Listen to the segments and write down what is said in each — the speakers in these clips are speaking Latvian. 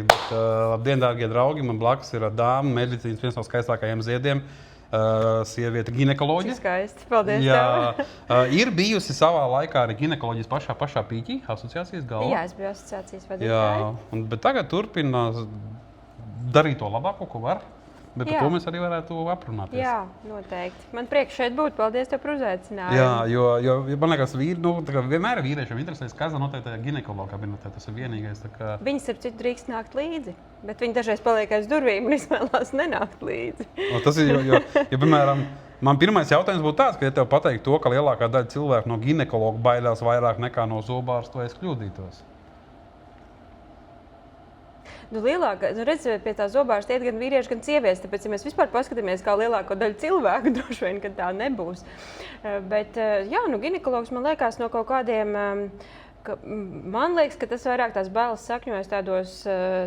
Labdien, dārgie draugi! Man blakus ir dāma, medicīnas viens no skaistākajiem ziediem. Sieviete ginekoloģija. Skaisti, paldies Jā, ir bijusi savā laikā arī ginekoloģijas pašā pīķī, asociācijas galva. Jā, es biju asociācijas vadītāja. Jā, bet tagad turpina darīt to labāko, ko var. Bet par to mēs arī varētu aprunāties. Jā, noteikti. Man prieks šeit būt. Paldies tev par uzaicinājumu. Jā, jo man liekas, vienmēr vīriešiem interesēs, kas noteikti ginekologa kabinetā. Tas ir vienīgais. Viņi starp citu drīkst nākt līdzi, bet viņi dažreiz paliek aiz durvīm un izvēlās nenākt līdzi. Tas ir, jo, piemēram, man pirmais jautājums būtu tāds, ka, ja tev pateikt to, ka lielākā daļa cilvēku no ginekologa baidās vairāk nekā no zobārsta, vai es kļūdītos? Redz, pie tā zobārsta iet gan vīrieši, gan sievietes. Tāpēc, ja mēs vispār paskatāmies, kā lielāko daļu cilvēku, droši vien, ka tā nebūs. Bet, jā, ginekologs man liekas no kaut kādiem... Man liekas, ka tas vairāk tās bailes sakņojas tādos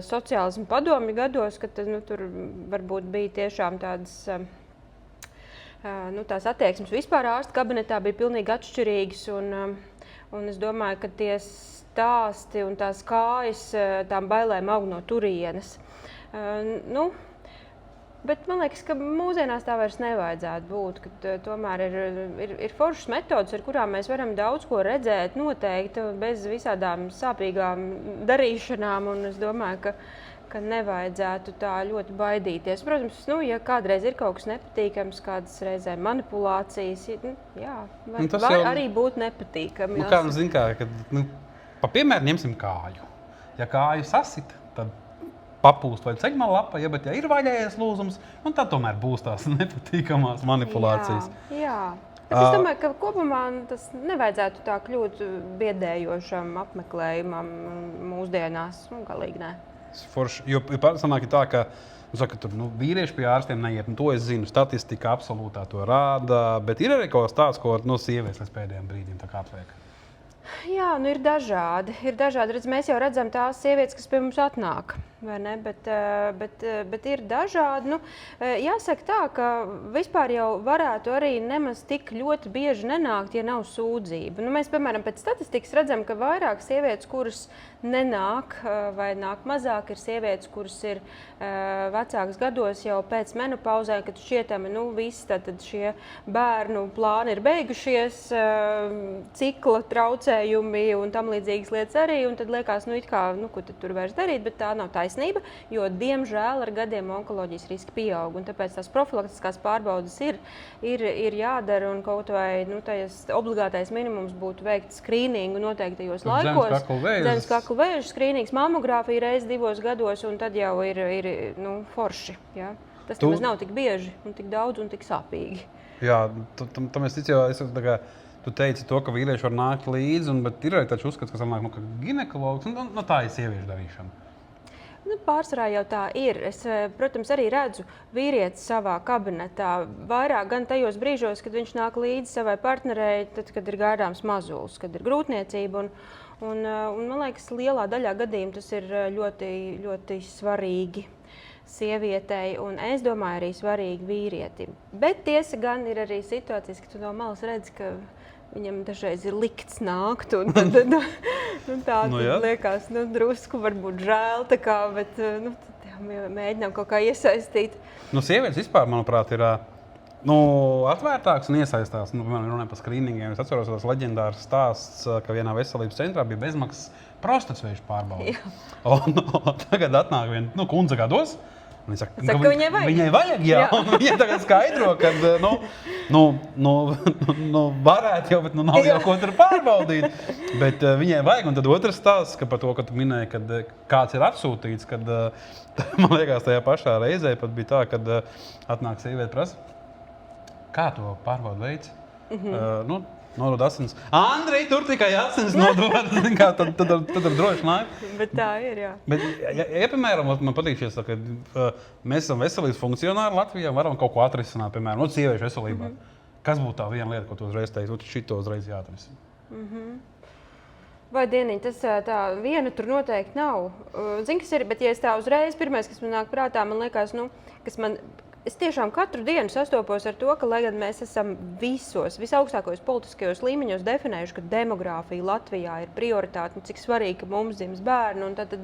sociālismu padomju gados, ka tur varbūt bija tiešām tādas... tās attieksmes vispār ārsta kabinetā bija pilnīgi atšķirīgas. Un es domāju, ka tie stāsti un tās kājas tām bailēm aug no turienes. Bet man liekas, ka mūsdienās tā vairs nevajadzētu būt. Tomēr ir foršas metodas, ar kurām mēs varam daudz ko redzēt, noteikti, bez visādām sāpīgām darīšanām. Un es domāju, ka nevajadzētu tā ļoti baidīties. Protams, ja kādreiz ir kaut kas nepatīkams, kādas reizē manipulācijas, var arī būt nepatīkami. Pa piemēru ņemsim kāju. Ja kāju sasit, tad papūst vai ceļma lapa, bet ja ir vaļējies lūzums, tad tomēr būs tās nepatīkamās manipulācijas. Jā. Bet es domāju, ka kopumā tas nevajadzētu tā kļūt biedējošam apmeklējumam mūsdienās. Galīgi nē. Jo sanāk tā, ka vīrieši pie ārstiem neiet. To es zinu, statistika absolūtā to rāda, bet ir arī kaut kas tāds, ko sievietes līdz pēdējiem brīdiem tā kā atliek. Jā, ir dažādi. Redz, mēs jau redzam tās sievietes, kas pie mums atnāk, vai ne? Bet ir dažādi. Jāsaka tā, ka vispār jau varētu arī nemaz tik ļoti bieži nenākt, ja nav sūdzība. Mēs, piemēram, pēc statistikas redzam, ka vairāk sievietes, kuras nenāk vai nāk mazāk, ir sievietes, kuras ir vecākas gados jau pēc menopauzē, kad šķietami, visi tad šie bērnu plāni ir beigušies, cikla traucējumi un tam līdzīgas lietas arī, un tad liekas, ko tad tur vairs darīt, bet tā nav taisnība, jo, diemžēl, ar gadiem onkoloģijas riski pieaug, un tāpēc tās profilaktiskās pārbaudes ir jādara, un kaut vai, obligātais minimums būtu veikt skrīningu noteiktajos laikos. Zemes vēža skrīnings, mammogrāfija reizi 2 gados, un tad jau ir forši. Ja? Tas nemaz nav tik bieži, un tik daudz un tik sāpīgi. Jā, tam es ticu, jo tu teici to, ka vīrieši var nākt līdzi, bet ir arī taču uzskats, ka sanāk, ka ginekologs, tā ir sieviešu darīšana. Pārsvarā jau tā ir. Es, protams, arī redzu vīrieti savā kabinetā vairāk gan tajos brīžos, kad viņš nāk līdzi savai partnerei, tad, kad ir gaidāms mazulis, kad ir grūtniecība. Un man liekas, lielā daļā gadījumu tas ir ļoti, ļoti svarīgi sievietei, un es domāju, arī svarīgi vīrietim. Bet tiesa gan ir arī situācijas, ka tu no malas redzi, ka viņam dažreiz ir likts nākt, un tad liekas, drusku varbūt žēl, bet mēģinām kaut kā iesaistīt. Sievietes vispār, manuprāt, ir atvērtāks un iesaistās. Runājot par skrīningiem, es atceros tās leģendāras stāsts, ka vienā veselības centrā bija bezmaksas prostatsvēžu pārbaude. Tagad atnāk viena kundze gados. Viņa saka, ka viņai vajag, jā. Viņa tagad skaidro, ka varētu jau, bet nav jau ko tur pārbaudīt. Bet viņai vajag, un tad otrs stāsts, ka par to, ka tu minēji, kad kāds ir atsūtīts, kad man liekas tajā pašā reizē pat bija tā, kad atnāk sieviete prasa, kā to pārbaudu veids? Nodod asins. Andrei, tur tikai asins nodod. Tad ir droši nāk. Bet tā ir, jā. Bet, ja piemēram, man patīk šies, ka mēs esam veselības funkcionāri Latvijā, varam kaut ko atrisināt, piemēram, sieviešu veselībā. Kas būtu tā viena lieta, ko tu uzreiz teici, šito uzreiz jāatrisina? Vai dieniņ, tas tā viena tur noteikti nav. Zini, kas ir, bet ja es tā uzreiz, pirmais, kas man nāk prātā, man liekas, es tiešām katru dienu sastopos ar to, ka, lai gan mēs esam visaugstākajos politiskajos līmeņos definējuši, ka demogrāfija Latvijā ir prioritāte, cik svarīgi, ka mums dzims bērni, un tad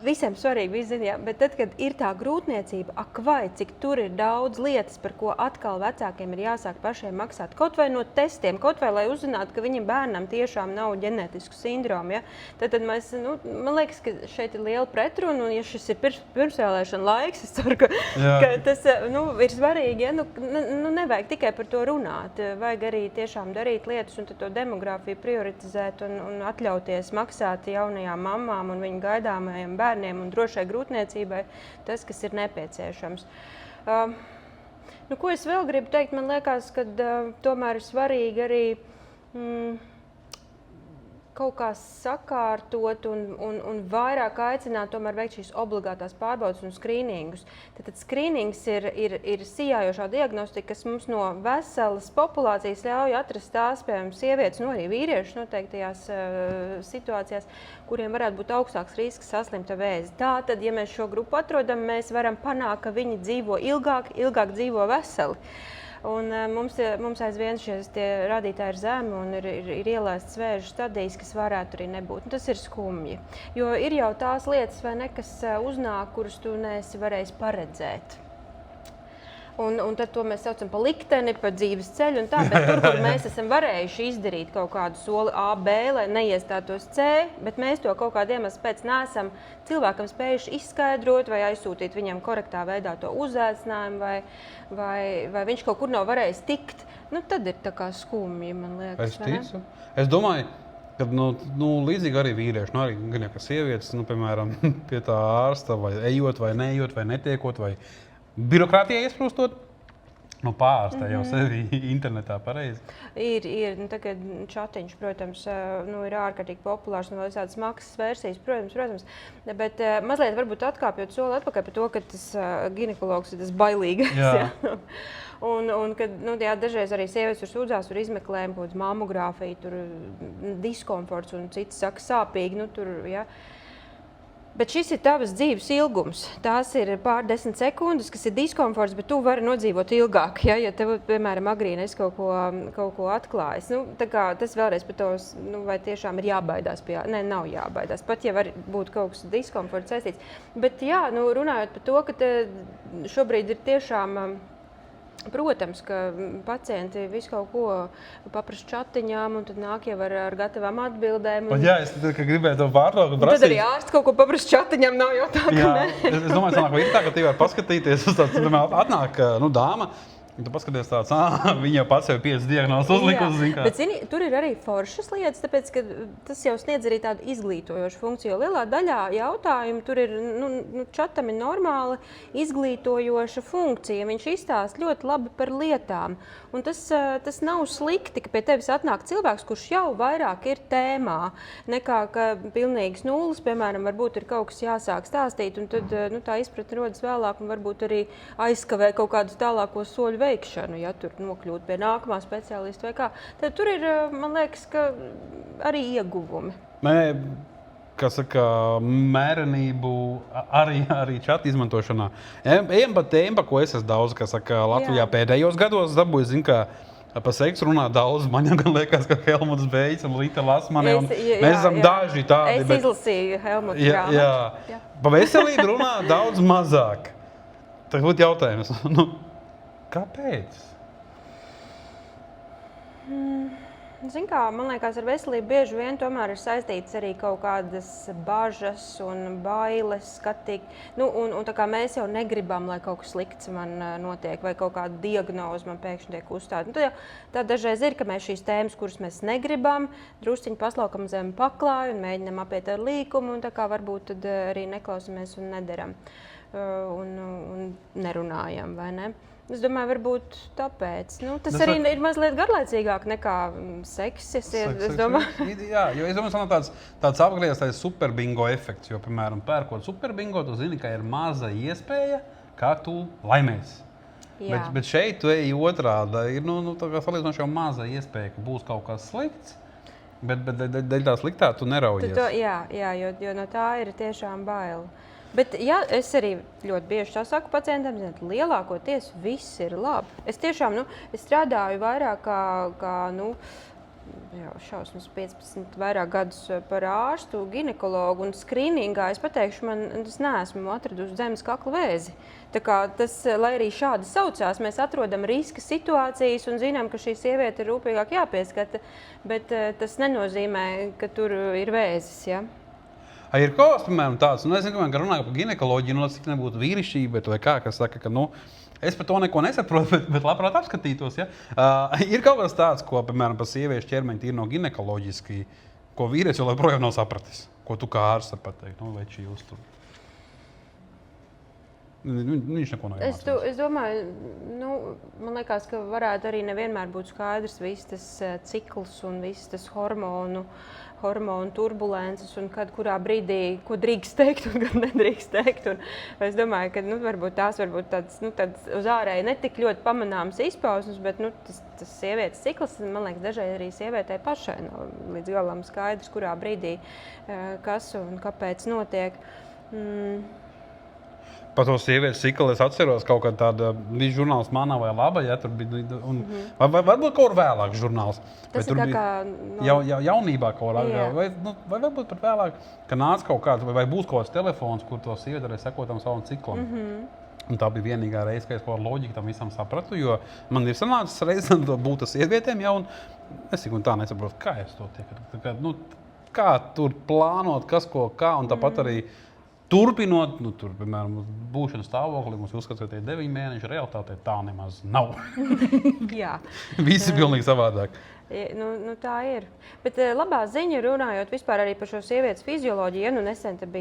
visiem svarīgi, visi zina, bet tad, kad ir tā grūtniecība, ak vai, cik tur ir daudz lietas, par ko atkal vecākiem ir jāsāk pašiem maksāt. Kaut vai no testiem, kaut vai, lai uzzinātu, ka viņam bērnam tiešām nav ģenētisku sindromu. Ja? Tad mēs, man liekas, ka šeit ir liela pretruna, un ja šis ir pirmsvēlēšana laiks, es ceru, ka tas ir svarīgi. Ja? Nevajag tikai par to runāt, vajag arī tiešām darīt lietas un tad to demogrāfiju prioritizēt un atļauties maksāt jaunajām mammām un viņu gaidāmajiem bērniem un drošai grūtniecībai tas, kas ir nepieciešams. Ko es vēl gribu teikt? Man liekas, ka tomēr ir svarīgi arī kaut kā sakārtot un vairāk aicināt tomēr veikt šīs obligātās pārbaudes un skrīningus. Tad skrīnings ir sijājošā diagnostika, kas mums no veselas populācijas ļauj atrast tās, piemēram, sievietes, arī vīrieši noteiktajās situācijās, kuriem varētu būt augstāks risks saslimt ar vēzi. Tātad, ja mēs šo grupu atrodam, mēs varam panākt, ka viņi dzīvo ilgāk dzīvo veseli. Un mums aizvien tie rādītāji ir zemi un ir ielaists vēža stadijas, kas varētu arī nebūt. Un tas ir skumji, jo ir jau tās lietas, vai ne, kas uznāk, kuras tu neesi varējis paredzēt. Un tad to mēs saucam par likteni, par dzīves ceļu un tā, bet tur, kur mēs esam varējuši izdarīt kaut kādu soli A, B, lai neiestātos C, bet mēs to kaut kādu iemeslu pēc neesam cilvēkam spējuši izskaidrot vai aizsūtīt viņam korektā veidā to uzaicinājumu vai viņš kaut kur nav varējis tikt, tad ir tā kā skumji, man liekas. Es ticu. Es domāju, ka līdzīgi arī vīrieši, arī gan jau, ka sievietes, piemēram, pie tā ārsta vai ejot vai neejot vai netiekot vai birokrātijā iesprūstot, pārārstē jau sevi internetā pareizi. Ir. Tagad čatiņš, protams, ir ārkārtīgi populārs un vēl visādas maksas versijas, protams. Bet mazliet varbūt atkāpjot soli atpakaļ par to, ka tas ginekologs ir tas bailīgais. Jā. Un kad dažreiz arī sievietes tur sūdzās, tur izmeklējumi, kaut kāds mamogrāfija, tur diskomforts un cits saka sāpīgi. Bet šis ir tavas dzīves ilgums. Tās ir pār 10 sekundes, kas ir diskomforts, bet tu vari nodzīvot ilgāk, ja tev, piemēram, agrīnais kaut ko atklājas. Tas vēlreiz par to, vai tiešām ir jābaidās. Nē, nav jābaidās, pat ja var būt kaut kas diskomforts saistīts. Bet runājot par to, ka šobrīd ir tiešām... Protams, ka pacienti visu kaut ko paprasa čatiņām, un tad nāk jau ar gatavām atbildēm. Jā, es gribēju to pārtraukt. Tad arī ārsts kaut ko paprasa čatiņām, nav jau tā, ka ne. Es domāju, ka ir tā, ka tu vari paskatīties uz tāds, piemēram, atnāk dāma, un tu paskaties tāds, viņa jau pats jau 5 diagnozes uzlikusi. Bet, zini, tur ir arī foršas lietas, tāpēc, ka tas jau sniedz arī tādu izglītojošu funkciju. Lielā daļā jautājumu tur ir, čatam ir normāla izglītojoša funkcija. Viņš izstāsta ļoti labi par lietām. Un tas nav slikti, ka pie tevis atnāk cilvēks, kurš jau vairāk ir tēmā, nekā ka pilnīgs nulles, piemēram, varbūt ir kaut kas jāsāk stāstīt, un tad tā izpratne rodas vēlāk un varbūt arī aizkavē kaut kādus tālākos soļu veikšanu, ja tur nokļūt pie nākamā speciālista vai kā. Tad tur ir, man liekas, ka arī ieguvumi. Kā saka, mērenību arī čata izmantošanā. Ejam pa tēmu, ko es esmu daudz, kā saka, Latvijā pēdējos gados dabūju, zinu, ka par seksu runā daudz. Man jau gan liekas, ka Helmuts Bejs un Līta Lasmane, un mēs esam daži tādi. Es izlasīju Helmuts grāmatu. Jā. Pa veselību runā daudz mazāk. Tā būtu jautājums. Kāpēc? Zin kā, man liekas, ar veselību bieži vien tomēr ir saistīts arī kaut kādas bažas un bailes skatīt. Un tā kā mēs jau negribam, lai kaut kas slikts man notiek vai kaut kāda diagnoze man pēkšņi tiek uzstāta. Tā dažreiz ir, ka mēs šīs tēmas, kuras mēs negribam, drusciņi paslaukam zem paklāju un mēģinam apiet ar līkumu, un tā kā varbūt tad arī neklausamies un nedaram un nerunājam, vai ne? Es domāju, varbūt tāpēc. Tas arī ir mazliet garlaicīgāk nekā seksis. Es domāju, jā, jo es domāju, ka tāds apgrieztais superbingo efekts, jo, piemēram, pērkot superbingo, tu zini, ka ir maza iespēja, kā tu laimēsi. Bet šeit tu eji otrādi. Ir tā kā salīdzinoši jau maza iespēja, ka būs kaut kas slikts, bet dēļ tā sliktā tu neraujies. Jā, jo no tā ir tiešām baila. Bet es arī ļoti bieži tā saku pacientiem, lielākoties viss ir labi. Es tiešām es strādāju vairāk kā jau šausmas 15 vairāk gadus par ārstu, ginekologu un skrīningā, es pateikšu, es neesmu atradusi zemes kakla vēzi. Tā kā tas, lai arī šādi saucās, mēs atrodam riska situācijas un zinām, ka šī sieviete ir rūpīgāk jāpieskata, bet tas nenozīmē, ka tur ir vēzis, ja? Ir kaut kas, piemēram, tāds, es nezinu, ka runāju par ginekoloģiju, cik nebūtu vīrišķība, vai kā, kas saka, ka, es par to neko nesaprotu, bet labprāt apskatītos. Ja? Ir kaut kas tāds, ko, piemēram, par sieviešu ķermeni tīri no ginekoloģiski, ko vīrietis vēl joprojām nav sapratis. Ko tu kā ārsts var pateikt? Vai šī uztur? Viņš neko nav iemācījis. Es domāju, man liekas, ka varētu arī nevienmēr būt skaidrs viss tas cikls un viss tas hormonu turbulences un kurā brīdī, ko drīkst teikt un kad nedrīkst teikt. Un es domāju, ka varbūt tās tāds uz ārēji netik ļoti pamanāmas izpausmes, bet tas sievietes cikls, man liekas, dažreiz arī sievietei pašai nav līdz galam skaidrs, kurā brīdī kas un kāpēc notiek. Par to sievietes ciklu es atceros kaut kādu tādu žurnāls Manā vai Laba, ja tur bija, vai varbūt kaut kur vēlāk žurnāls. Tas ir kā jaunībā kaut kā, vai varbūt pat vēlāk, ka nāca kaut kāds, vai būs kaut kāds telefons, kur to sievieti varēja sekot tam savam ciklam. Un tā bija vienīgā reize, ka es kaut kādu loģiku tam visam sapratu, jo man ir sanācis reizēm būt ar sievietēm, ja, un es tik un tā nesaprotu, kā es to tieku. Kā tur plānot, kas ko kā, un tāpat arī turpinot, tur, piemēram, būšanas stāvokli, mums uzskata, ka tie 9 mēneši realitātē tā nemaz nav. Jā. Visi pilnīgi savādāk. Tā ir. Bet labā ziņa runājot vispār arī par šo sievietes fizioloģiju, ja nesen tur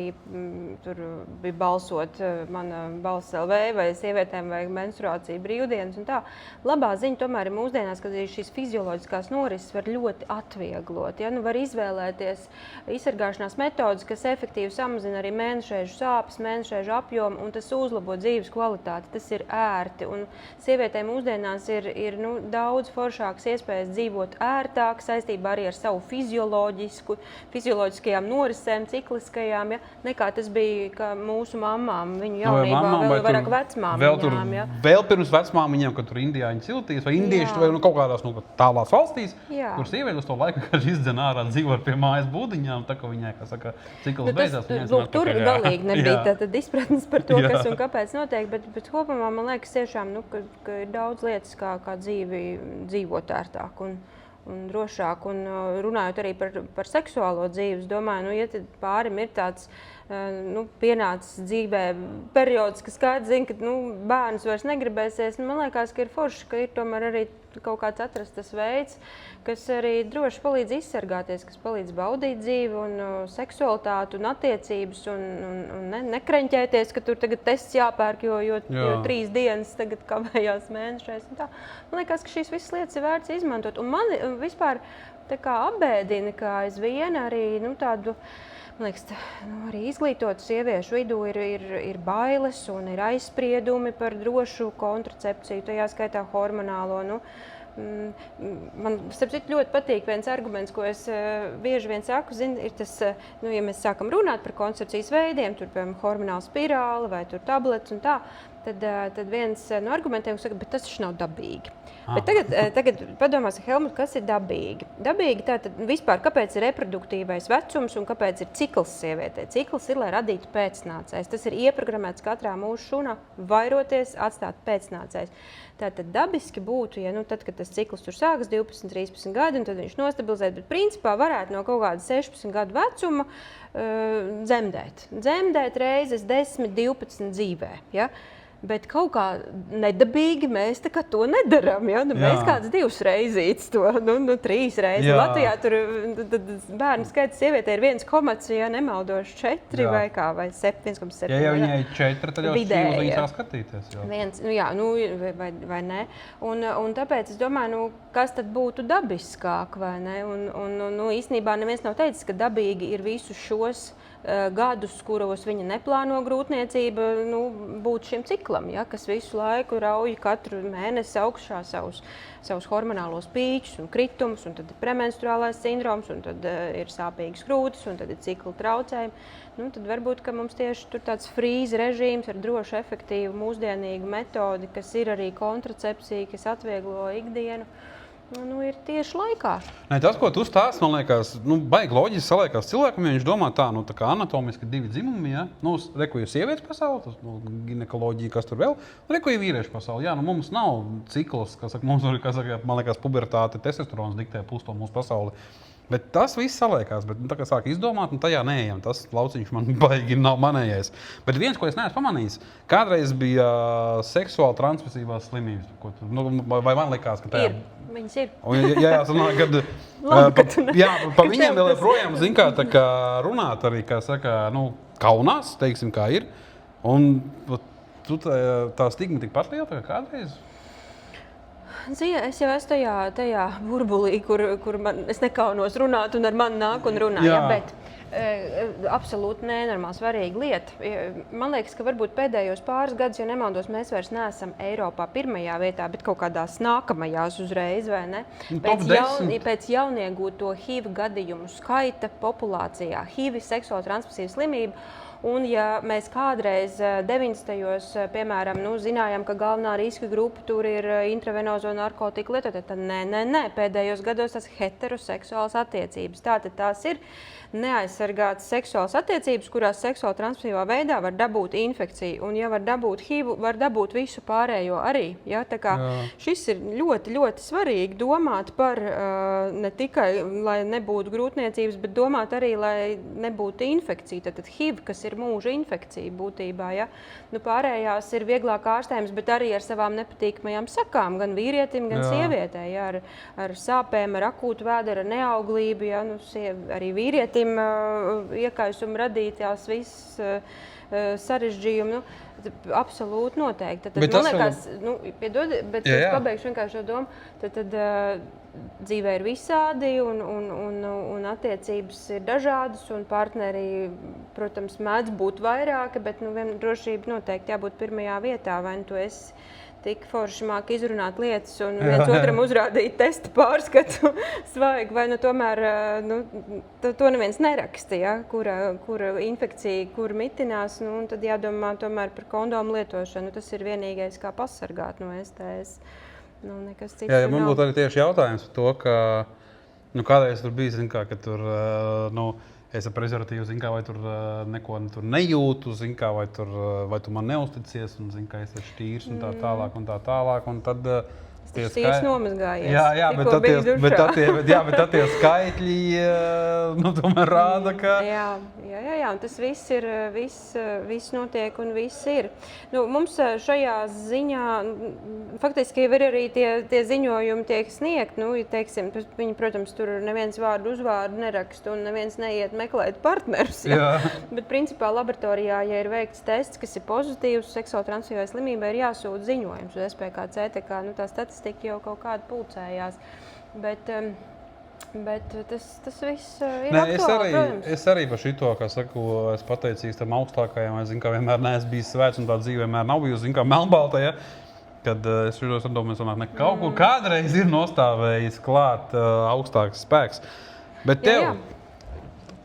bija balsot mana balss LV vai sievietēm vai menstruācija brīvdienas un tā. Labā ziņa tomēr ir mūsdienās, ka šīs fizioloģiskās norises var ļoti atvieglot. Ja? Var izvēlēties izsargāšanās metodas, kas efektīvi samazina arī mēnešēžu sāpes, mēnešēžu apjomu, un tas uzlabo dzīves kvalitāti. Tas ir ērti. Un sievietēm mūsdienās ir daudz foršākas iespējas dzīvot ērtāk saistībā arī ar savu fizioloģiskajām norisēm, cikliskajām, ja, nekā tas bija mūsu mammām, viņu jaunībā, vēl vairāk vecmāmiņām. Ja. Vēl pirms vecmāmiņām, kad tur indiāņi ciltīs vai indieši vai kaut kādās tālās valstīs, kur sievieti uz to laiku, kad izdzen ārā dzīvo pie mājas būdiņām, tā ka viņai, kā saka, cikls beidzās. Tur galīgi nebija tad izpratnes par to, kas un kāpēc notiek, bet kopumā man liekas tiešām, ka ir daudz lietas, kā dzīvot ērtāk un drošāk. Un runājot arī par seksuālo dzīvi, es domāju, ja pārim ir tāds pienācis dzīvē periods, ka skaidrs zina, ka bērns vairs negribēsies, man liekas, ka ir forši, ka ir tomēr arī kaut kāds atrastas veids, kas arī droši palīdz izsargāties, kas palīdz baudīt dzīvi un seksualitāti un attiecības un nekreņķēties, ka tur tagad tests jāpērk, jo 3 dienas tagad kavējās mēnešais. Un tā. Man liekas, ka šīs visas lietas ir vērts izmantot. Un man vispār tā kā apbēdina, ka aizvien arī tādu, man liekas, arī izglītotu sieviešu vidū ir bailes un ir aizspriedumi par drošu kontracepciju, tajā skaitā hormonālo. Man ļoti patīk viens arguments, ko es bieži vien saku, ir tas, ja mēs sākam runāt par koncepcijas veidiem, tur, piemēram, hormonāla spirāli vai tur tablets un tā, tad viens no argumentiem saka, bet tas taču nav dabīgi. Bet tagad padomāsim, Helmut, kas ir dabīgi? Dabīgi tātad vispār, kāpēc ir reproduktīvais vecums un kāpēc ir cikls sievietē? Cikls ir, lai radītu pēcnācējs. Tas ir ieprogrammēts katrā mūsu šunā vairoties, atstāt pēcnācējs. Tātad dabiski būtu, ja tad, kad tas cikls tur sākas 12, 13 gadi, un tad viņš nostabilizēt, bet principā varētu no kaut kāda 16 gadu vecuma dzemdēt. Dzemdēt reizes 10, 12 dzīvē, ja? Bet kaut kā nedabīgi mēs to nedaram. Ja? Mēs kāds 2 reizītes to, 3 reizes. Latvijā tur bērnu skaits sievietē ir 1, ja nemaldoši 4 vai kā, vai 1,7. Ja viņai 4, tad jau šķīvus sāk skatīties. Vai ne. Un tāpēc es domāju, kas tad būtu dabiskāk, vai ne? Un īstenībā neviens nav teicis, ka dabīgi ir visus šos gadus, kuros viņa neplāno grūtniecība, būt šim ciklam, ja, kas visu laiku rauj katru mēnesi augšā savus hormonālos pīķus un kritumus, un tad ir premenstruālais sindroms, un tad ir sāpīgas krūtis, un tad ir cikla traucējumi. Tad varbūt, ka mums tieši tur tāds frīze režīms ar drošu, efektīvu, mūsdienīgu metodi, kas ir arī kontracepcija, kas atvieglo ikdienu. ir tieši laikā. Nē, tas, ko tu stāsti, man liekas, baigi loģiski saliekās cilvēkam, ja viņš domā tā, tā kā anatomiski 2 dzimumi, ja? Reku jau sievietes pasauli, tas ginekoloģija, kas tur vēl, reku jau vīriešu pasauli, jā, mums nav cikls, kas saka, mums ir, man liekas, pubertāte, testosterons diktē pusto mūsu pasauli. Bet tas viss saliekās, bet tā kā sāk izdomāt, tajā neejam. Tas lauciņš man baigi nav manējais. Bet viens, ko es neesmu pamanījis, kādreiz bija seksuāli transmisīvās slimības. Vai man likās, ka tā ir? Viņas ir. Jā, sanāk, kad pa viņiem vēl joprojām, zin kā, tā kā runāt arī, kā saka, kaunās, teiksim, kā ir. Un tu tā stigma tikpat liela, kā kādreiz? Es jau esmu tajā burbulī, kur es nekaunos runāt un ar mani nāk un runā. Jā. Bet absolūti nenormāli svarīga lieta. Man liekas, ka varbūt pēdējos pāris gadus, ja nemaldos, mēs vairs neesam Eiropā pirmajā vietā, bet kaut kādās nākamajās uzreiz, vai ne? Pēc jauniegūto HIV gadījumu skaita populācijā. HIV ir seksuāli transmisīva slimība. Un, ja mēs kādreiz 90. piemēram, zinājām, ka galvenā riska grupa tur ir intravenozo narkotiku lietotāji, tad nē, pēdējos gados tas ir heteroseksuāls attiecības. Tātad tās ir neaizsargātas seksuālas attiecības, kurās seksuāli transmisīvā veidā var dabūt infekciju. Un, ja var dabūt HIV, var dabūt visu pārējo arī. Ja? Tā kā šis ir ļoti, ļoti svarīgi domāt par ne tikai, lai nebūtu grūtniecības, bet domāt arī, lai nebūtu infekcija. Tad HIV, kas ir mūža infekcija būtībā. Ja? Pārējās ir vieglāk ārstējums, bet arī ar savām nepatīkamajām sakām, gan vīrietim, gan sievietē. Ja? Ar sāpēm, ar akūtu vēdera neauglību, ja? Arī vīrietim iekaisumu radītās visas sarežģījumi. Absolūti noteikti. Tad, man liekas, bet es pabeigšu vienkārši šo domu, tad dzīvē ir visādi un attiecības ir dažādas un partneri, protams, mēdz būt vairāki, bet drošība noteikti jābūt pirmajā vietā, vai tu esi tik forši māk izrunāt lietas un viens otram uzrādīt testa pārskatu svaigi, vai tomēr to neviens neraksta, ja? kura infekcija, kur mitinās, un tad jādomā tomēr par kondomu lietošanu. Tas ir vienīgais, kā pasargāt no STS. Nekas cits. Jā, man būtu arī tieši jautājums par to, ka kādreiz tur bija, ka tur, es ar prezervatīvu, vai tur neko tur nejūtu, vai tu man neusticies, un es esmu tīrs un tā tālāk. Un tad, tas tīrs nomazgājies. Jā, bet tie skaitļi tomēr rāda, ka... Jā, un tas viss notiek un viss ir. Mums šajā ziņā, faktiski ir arī tie ziņojumi tiek sniegt, teiksim, viņi, protams, tur neviens vārdu uzvārdu neraksta un neviens neiet meklēt partnerus. Ja? Bet principā laboratorijā, ja ir veikts tests, kas ir pozitīvs seksuāli transmisīvai slimībai, ir jāsūta ziņojums uz SPKC, tā kā tā statistika jau kaut kāda pulcējās. Bet tas viss ir aktuāli, protams. Es arī par šito, kā saku, es pateicīgs tam augstākajam, es vienmēr neesmu bijis svēts un tā dzīve vienmēr nav bijusi, melnbalta, ja? Kad es domāju, ka kaut kur kādreiz ir nostāvējis klāt augstāks spēks. Bet tev,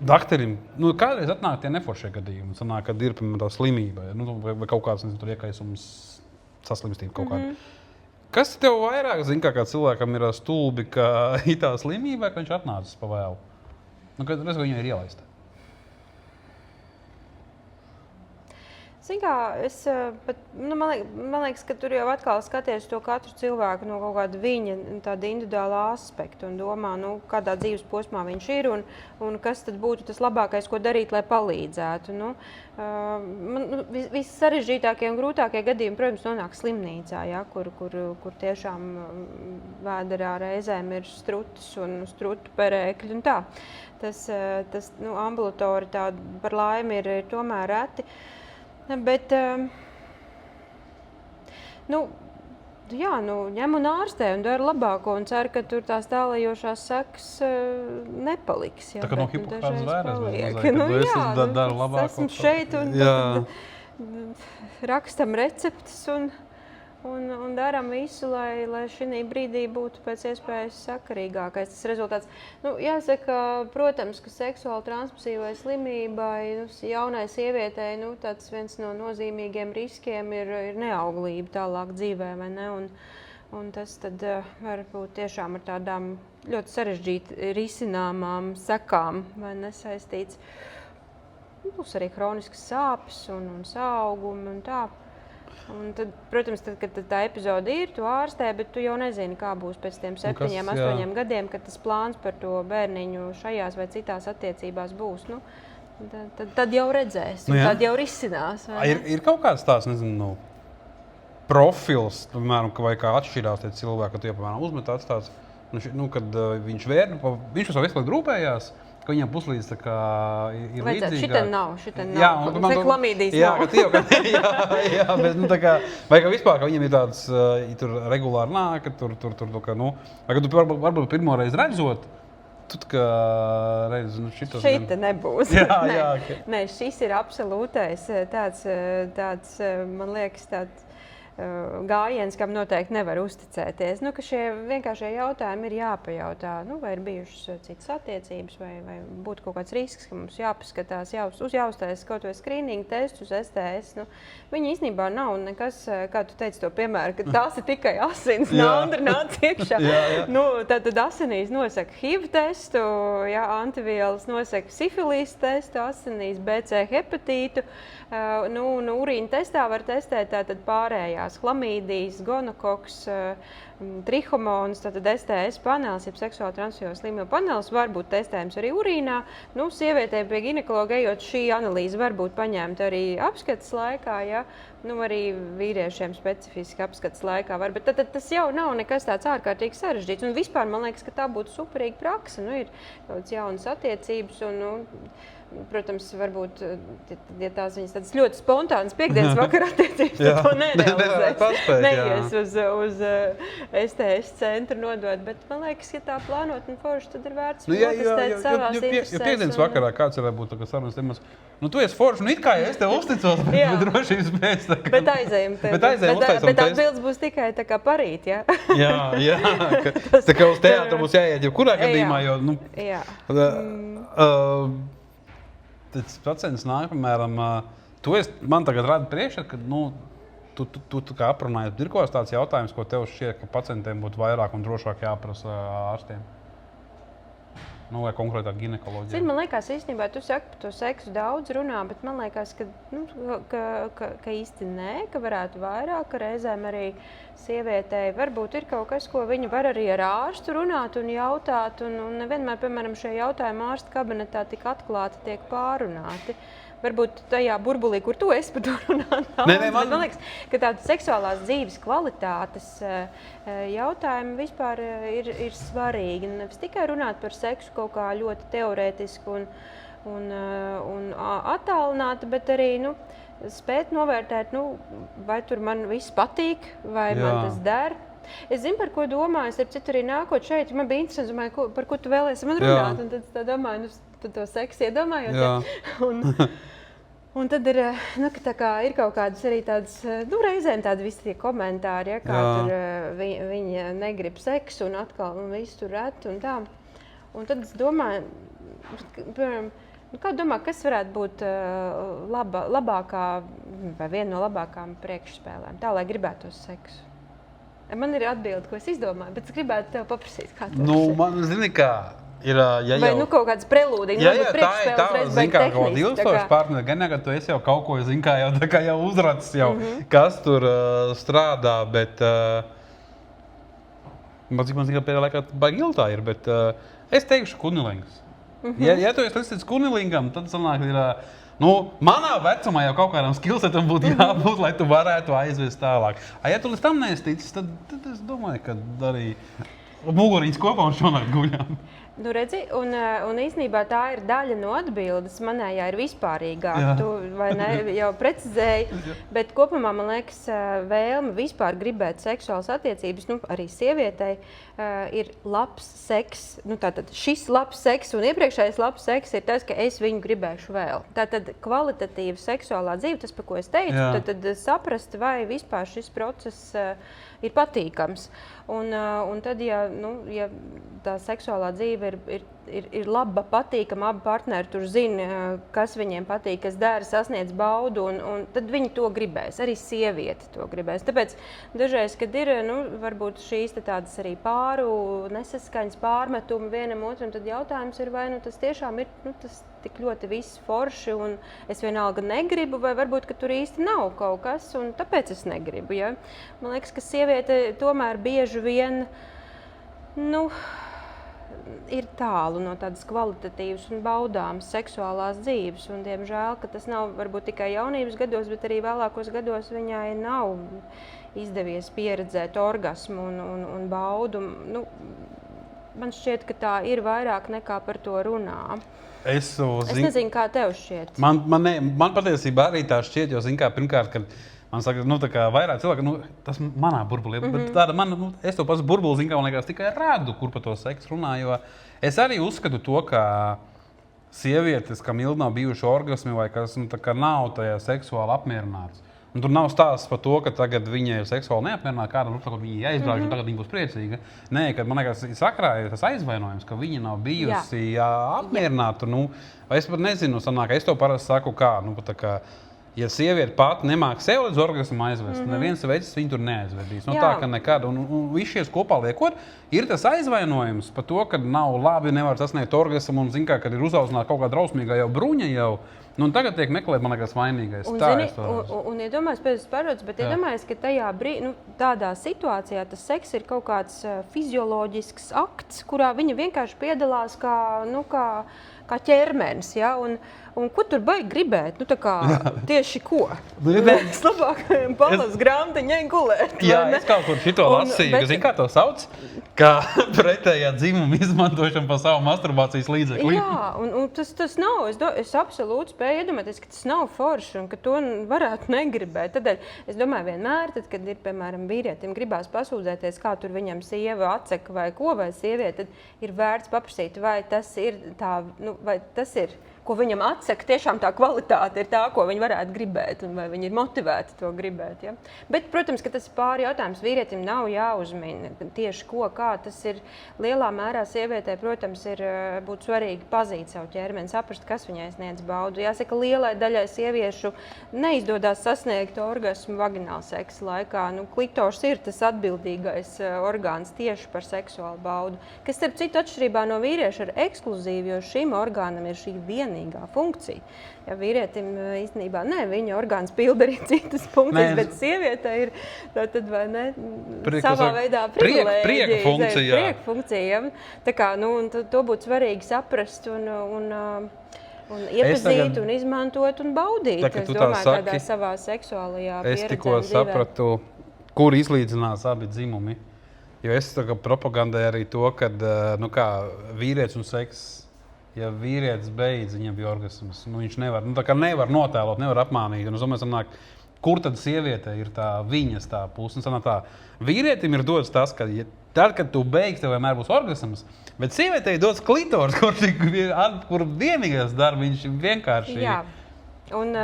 dakterim, kādreiz atnāk tie neforšie gadījumi, sanāk, kad ir, piemēram, tā slimība, vai kaut kāds, tur iekaisums, saslimstība kaut kāda. Kas tev vairāk, kā cilvēkam ir stulbi, ka ir tā slimība, vai ka viņš atnācis pa vēlu? Kad viņu ir ielaista? Man liekas, ka tur jau atkal skaties to katru cilvēku no kaut kāda viņa tāda individuālā aspekta un domā, kādā dzīves posmā viņš ir un kas tad būtu tas labākais, ko darīt, lai palīdzētu. Vissarežģītākie un grūtākie gadījumi, protams, nonāk slimnīcā, ja, kur tiešām vēderā reizēm ir strutis un strutu perēkļi un tā. Tas ambulatori par laimi ir tomēr reti. Bet, ņem un ārstē un dara labāko un cer, ka tur tās tālajošās sekas nepaliks. Jā, tā kā no Hipokrātes vēres, esmu šeit un tad rakstam receptes un darām visu, lai šī brīdī būtu pēc iespējas sakarīgākais tas rezultāts. Jāsaka, protams, ka seksuāli transmisīvai slimībai, jaunai sievietei, tāds viens no nozīmīgiem riskiem ir neauglība tālāk dzīvē, vai ne? Un tas tad var būt tiešām ar tādām ļoti sarežģīti risināmām sekām vai nesaistīts. Būs arī hroniskas sāpes un saaugumi un tā. Un tad, protams, kad tā epizode ir, tu ārstē, bet tu jau nezini, kā būs pēc tiem 7, 8 gadiem, kad tas plāns par to bērniņu šajās vai citās attiecībās būs. Nu, tad jau redzēs, tad jau risinās. Ir kaut kāds tāds, nezinu, profils, piemēram, vai kā atšķirās tie cilvēki, kad tu jau, piemēram, uzmet atstāts, kad viņš vērnu, viņš uz savu veselību rūpējās, ka viņam puslīdz tā kā ir līdzīga. Šitien nav. Klamīdijas nav. Jā, bet, tā kā, vai kā vispār, ka viņam ir tāds, tur regulāri nāk, tur, ka, vai ka tu varbūt pirmo reizi redzot, tu kā reizi, šitas... Šita nebūs. Jā. Nē, šis ir absolūtais tāds, man liekas, tāds gājiens, kam noteikti nevar uzticēties. Ka šie vienkāršie jautājumi ir jāpajautā, vai ir bijušas citas attiecības, vai būtu kaut kāds risks, ka mums jāpaskatās, jāuztais kaut vai skrīningu testu uz STS. Viņi īstenībā nav nekas, kā tu teici to piemēru, ka tās ir tikai asins, naudra nāc iekšā. Tad asinīs nosaka HIV testu, antivielas nosaka sifilīs testu, asinīs BC hepatītu. Urīna testā var testēt tātad pārējās chlamīdijas, gonokoks, trihomons, tātad STS panelis, jeb seksuāli transfusīvo slimību panelis, var būt testējums arī urīnā. Sievietēm pie ginekologa ejot, šī analīze var būt paņemta arī apskates laikā, arī vīriešiem specifiski apskates laikā var, bet tad tas jau nav nekas tāds ārkārtīgi sarežģīts. Un vispār man liekas, ka tā būtu superīga praksa. Ir daudz jaunas attiecības un, protams, varbūt, ja tās viņas tādas ļoti spontānas piekdienas vakara attiecības, tad to nerealizēs. Neies uz STS centru nodot, bet man liekas, ja tā plānot un forši, tad ir vērts protestēt savās interesēs. Jo piekdienas vakarā kāds varētu būt sarunas tēmas, tu esi forši, it kā es tev uzticos, bet drošības pēc. Bet aizējam tev. Bet atbildes būs tikai tā kā parīt, jā? Jā, tā kā uz teātru būs jāiet jau kurā gadījumā, jo, tas pacients nāk, piemēram, man tagad rada priekšā, ka tu kā aprunājies. Ir kaut kāds tāds jautājums, ko tev šķiet, ka pacientiem būtu vairāk un drošāk jāprasa ārstiem? Vai konkrētāk ginekoloģija? Man liekas, īstenībā tu saki par to seksu daudz runā, bet man liekas, ka īsti nē, ka varētu vairāk, ka reizēm arī sievietei varbūt ir kaut kas, ko viņa var arī ar ārstu runāt un jautāt, un nevienmēr, piemēram, šie jautājumi ārsta kabinetā tik atklāti tiek pārunāti. Varbūt tajā burbulī, kur tu esi par to runāt. Man liekas, ka tāda seksuālās dzīves kvalitātes jautājumi vispār ir svarīgi. Nevis tikai runāt par seksu kaut kā ļoti teorētiski un attālināti, bet arī spēt novērtēt, vai tur man viss patīk, vai man tas der. Es zinu, par ko domāju. Es arī nākot šeit, man bija interesanti, domāju, par ko tu vēlies man runāt. Un tad tā domāju, tad to seksu iedomājot. Un tad ir, tā kā ir kaut kādas arī tādas, reizēm tādi visi tie komentāri, kā tur viņi negrib seksu un atkal un visu tur ret un tā. Un tad es domāju, kā domā, kas varētu būt labākā vai viena no labākām priekšspēlēm, tā, lai gribētos seksu? Man ir atbilde, ko es izdomāju, bet es gribētu tev paprasīt, kā tu man zini, kā ir, vai kaut kāds prelūdīgi, priekšspēles reiz baigi tehniski. Kaut ilgstoši partneri, gan ka tu esi jau kaut ko, jau uzracis, kas tur strādā, bet man cik pēdējā laikā baigi ilgtā ir, bet es teikšu kunilingas. Ja tu esi līdz kunilingam, tad sanāk ir, manā vecumā jau kaut kādam skillsetam būtu jābūt, lai tu varētu aizvest tālāk. Ja tu līdz tam neesi ticis, tad es domāju, ka arī muguriņas kopā un šonakt guļām. Redzi, un īstenībā tā ir daļa no atbildes. Manējā ir vispārīgāk, tu vai ne, jau precizēji, bet kopumā, man liekas, vēlme vispār gribēt seksuālas attiecības, arī sievietei, ir labs seks. Tātad šis labs seks un iepriekšējais labs seks ir tas, ka es viņu gribēšu vēl. Tātad kvalitatīva seksuālā dzīve, tas, par ko es teicu, tad saprast, vai vispār šis process ir patīkams. Un tad, ja tā seksuālā dzīve dzīve ir laba, patīkama, abi partneri tur zina, kas viņiem patīk, kas dara, sasniedz baudu, un tad viņi to gribēs, arī sieviete to gribēs. Tāpēc dažreiz, kad ir, varbūt šīs tādas arī pāru nesaskaņas, pārmetumi vienam otram, tad jautājums ir, vai tas tiešām ir tas tik ļoti viss forši, un es vienalga negribu, vai varbūt, ka tur īsti nav kaut kas, un tāpēc es negribu. Ja? Man liekas, ka sieviete tomēr bieži vien, ir tālu no tādas kvalitatīvas un baudāmas seksuālās dzīves. Un, diemžēl, ka tas nav varbūt tikai jaunības gados, bet arī vēlākos gados viņai nav izdevies pieredzēt orgasmu un baudu. Man šķiet, ka tā ir vairāk nekā par to runā. Es nezinu, kā tev šķiet. Man patiesībā arī tā šķiet, jo, pirmkārt, kad man saka, vairāk cilvēku, tas manā burbulī, bet es to pats burbuli, man liekas, tikai rādu, kur par to seksu runā, jo es arī uzskatu to, ka sievietes, kam ilgi nav bijuši orgasmi vai kas, nav tajā seksuāli apmierināts. Un tur nav stāsts par to, ka tagad viņa ir seksuāli neapmierināta, kādam viņa aizbrauc, un tagad viņa būs priecīga. Nē, kad man liekas, sakrā ir tas aizvainojums, ka viņa nav bijusi apmierināta. Es pat nezinu, es to parasti saku kā, ja sieviete pati nemāk sev līdz orgasmu aizvest, neviens veids viņu tur neaizvedīs. Tā, ka nekad. Un viss šies kopā liekot, ir tas aizvainojums par to, ka nav labi, nevar sasniegt orgasmu, un kad ir uzaudzināta kaut kā drausmīgā jau bruņa jau, tagad tiek meklēt, man liekas, vainīgais. Un iedomājas, pēc parodas, bet iedomājas, ka tajā tādā situācijā tas seks ir kaut kāds fizioloģisks akts, kurā viņa vienkārši piedalās kā ķermenis, ja? Un ko tur baigi gribēt? Tieši ko? Es labāk palas grāmatiņai gulēt. Jā, es kaut kur šito lasīju, ka zini, kā to sauc? Kā pretējā dzimuma izmantošana pa savu masturbācijas līdzekli. Jā, un tas nav, es absolūti spēju iedomāties, ka tas nav forši un ka to varētu negribēt. Tādēļ es domāju vienmēr, tad, kad ir, piemēram, vīrietim gribās pasūdzēties, kā tur viņam sieva atsaka vai ko, vai sieviete, tad ir vērts paprasīt, vai tas ir tā, vai tas ir, ko viņam atsaka, tiešām tā kvalitāte ir tā, ko viņi varētu gribēt, un vai viņi ir motivēti to gribēt. Ja? Bet, protams, ka tas ir pāri jautājums. Vīrietim nav jāuzmina tieši ko, kā. Tas ir lielā mērā sievietē, protams, būtu svarīgi pazīt savu ķermeni, saprast, kas viņai sniedz baudu. Jāsaka, lielai daļai sieviešu neizdodas sasniegt orgasmu vagināla seksa laikā. Klitors ir tas atbildīgais orgāns tieši par seksuālu baudu, kas, starp citu, atšķirībā no vīrieša ir ekskluzīvi, jo šim orgānam ir šī vienīgā funkcija. Ja vīrietim īstenībā viņa orgāns pilda arī citas funkcijas, bet sievietē ir tad vai ne savā veidā privilēģija. Prieka funkcija. Tā kā, to būtu svarīgi saprast un iepazīt un izmantot un baudīt. Es domāju, tādā savā seksuālajā pieredzē. Es tikko sapratu, kur izlīdzinās abi dzimumi. Jo es propagandēju arī to, ka vīrietis un seks, ja vīrietis beidz, viņam bija orgasms, viņš nevar notēlot, nevar apmānīt. Un es domāju, kur tad sieviete ir tā viņas tā puse? Vīrietim ir dots tas, ka tad, kad tu beigsi, tev vienmēr būs orgasms, bet sievietei dots klitors, kur vienīgais darbs vienkārši. Jā. Un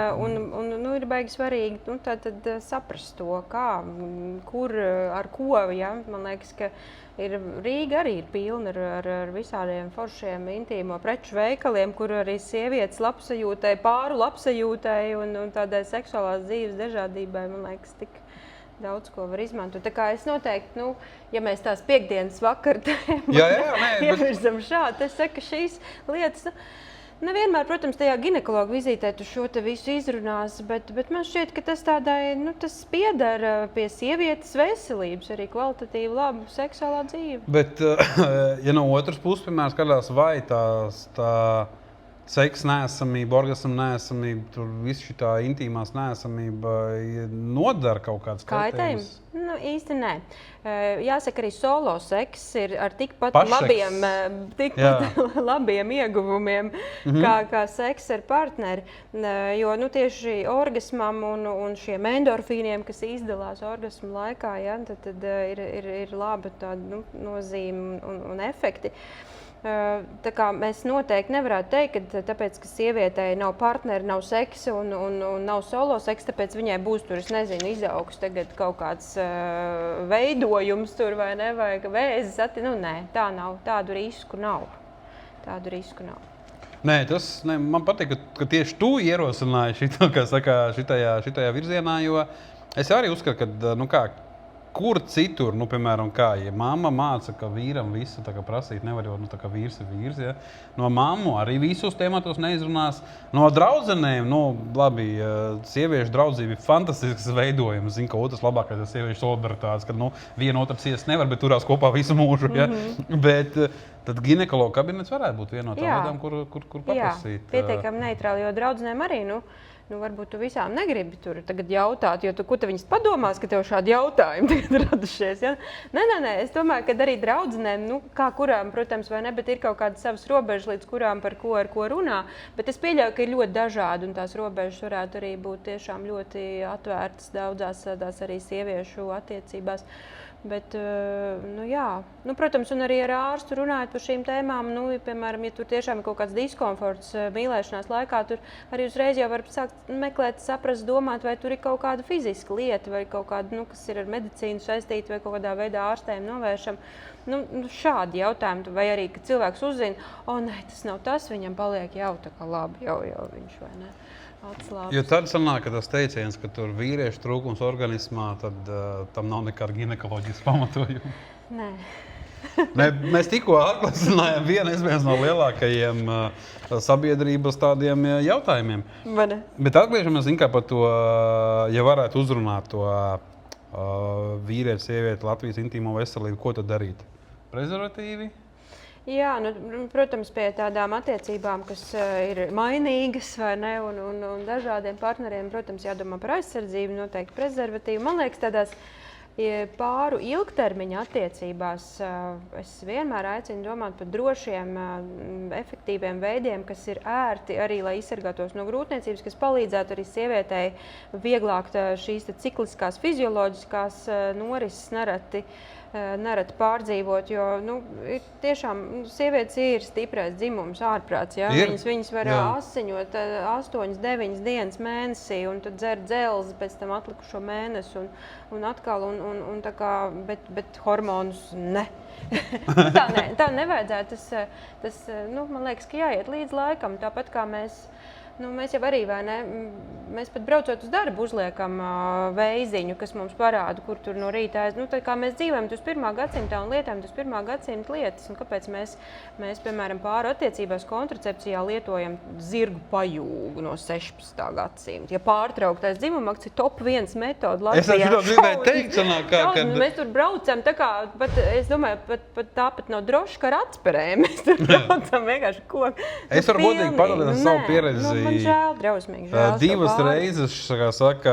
ir baigi svarīgi tad saprast to, kā, kur, ar ko. Ja? Man liekas, ka Rīga arī ir pilna ar visādiem foršiem intīmo preču veikaliem, kur arī sievietes labsajūtai, pāru labsajūtai un tādai seksuālās dzīves dažādībai, man liekas, tik daudz ko var izmantot. Tā kā es noteikti, ja mēs tās piekdienas vakar ievirzam šādi, es saku, ka šīs lietas... Nevienmēr, protams, tajā ginekologa vizītē tu šo te visu izrunās, bet man šķiet, ka tas tādai, tas piedara pie sievietes veselības, arī kvalitatīvu labu seksuālā dzīve. Bet, ja no otras puses, piemēram, skatās, vai tā seksa neesamība, orgasma neesamība, tur viss šitā intīmās neesamība nodara kaut kādas kaitējumus? Īsti nē. Jāsaka, arī solo seks ir ar tikpat labiem ieguvumiem, kā seks ar partneri. Jo tieši orgasmam un šiem endorfīniem, kas izdalās orgasmu laikā, ja, tad ir laba tāda nozīme un efekti. Tā kā mēs noteikti nevarētu teikt, ka tāpēc, ka sievietei nav partneri, nav seksa un nav solo seksa, tāpēc viņai būs tur, es nezinu, izaugs tagad kaut kāds veidojums tur vai ne, vai vēzis. Nē, tā nav, tādu risku nav. tādu risku nav. Nē, man patīk, ka tieši tu ierosināji šito, kā saka, šitajā virzienā, jo es arī uzskatu, ka, kur citur, piemēram, ja mamma māca, ka vīram visu prasīt nevar, jo kā vīrs ir vīrs, ja? No mammu arī visus tematos neizrunās. No draudzenēm, labi, sieviešu draudzība ir fantastisks veidojums. Zinu, ka otrs labākais ir sieviešu solidaritātes, kad viena otra ciest nevar, bet turās kopā visu mūžu. Ja? Bet tad ginekologa kabinets varētu būt viena no tām lietām, kur paprasīt. Jā, pietiekami neitrāli, jo draudzenēm arī, varbūt tu visām negribi tur tagad jautāt, jo ko te viņas padomās, ka tev šādi jautājumi tagad radušies, ja? Nē, es domāju, ka arī draudzenēm, kā kurām, protams, vai ne, bet ir kaut kādas savas robežas, līdz kurām ar ko runā, bet es pieļauju, ka ir ļoti dažādi, un tās robežas varētu arī būt tiešām ļoti atvērtas daudzās tādās arī sieviešu attiecībās. Bet, protams, un arī ar ārstu runājot par šīm tēmām, piemēram, ja tur tiešām ir kaut kāds diskomforts mīlēšanās laikā, tur arī uzreiz jau var sākt meklēt, saprast, domāt, vai tur ir kaut kāda fiziska lieta, vai kaut kāda, kas ir ar medicīnu saistīta, vai kaut kādā veidā ārstējumu novēršam. Šādi jautājumi, vai arī, ka cilvēks uzzina, nē, tas nav tas, viņam paliek jau tā kā labi, jau viņš, vai ne? Atslābs. Jo tad sanāk, ka tas teiciens, ka tur vīriešu trūkums organismā, tad tam nav nekāda ginekoloģijas pamatojuma. Nē. Mēs tikko atklasinājām viens no lielākajiem sabiedrības tādiem jautājumiem. Bet atgriežamies par to, ja varētu uzrunāt to vīriešu, sievieti, Latvijas intīmo veselību, ko tad darīt? Prezervatīvi? Jā, protams, pie tādām attiecībām, kas ir mainīgas vai ne, un dažādiem partneriem, protams, jādomā par aizsardzību, noteikti prezervatīvu. Man liekas, tādās pāru ilgtermiņa attiecībās es vienmēr aicinu domāt par drošiem, efektīviem veidiem, kas ir ērti arī, lai izsargātos no grūtniecības, kas palīdzētu arī sievietei vieglāk šīs cikliskās, fizioloģiskās norises nereti pārdzīvot, jo tiešām sievietes ir stiprais dzimums ārprāts. Ja? Viņas var asiņot 8-9 dienas mēnesī un tad dzert dzelzi pēc tam atlikušo mēnesi un atkal, bet hormonus ne. tā nevajadzētu. Tas, man liekas, ka jāiet līdz laikam, tāpat kā mēs jau arī, vai ne, mēs pat braucot uz darbu uzliekam veiziņu, kas mums parāda, kur tur no rīta tā kā mēs dzīvojam 21. gadsimtā un lietojam 21. gadsimta lietas, un kāpēc mēs, piemēram, pāru attiecībās kontracepcijā lietojam zirgu pajūgu no 16. gadsimta. Ja pārtrauktais dzimumakts ir top 1 metode Latvijā. Es gribēju teikt, kad mēs tur braucam, tā kā, es domāju, tāpat nav droši, ka ar atspērēm mēs tur braucam vienkārši koku. Es varu godīgi parādīt savu pieredzi. Man žēl, drausmīgi žēl. Divas reizes, kā saka,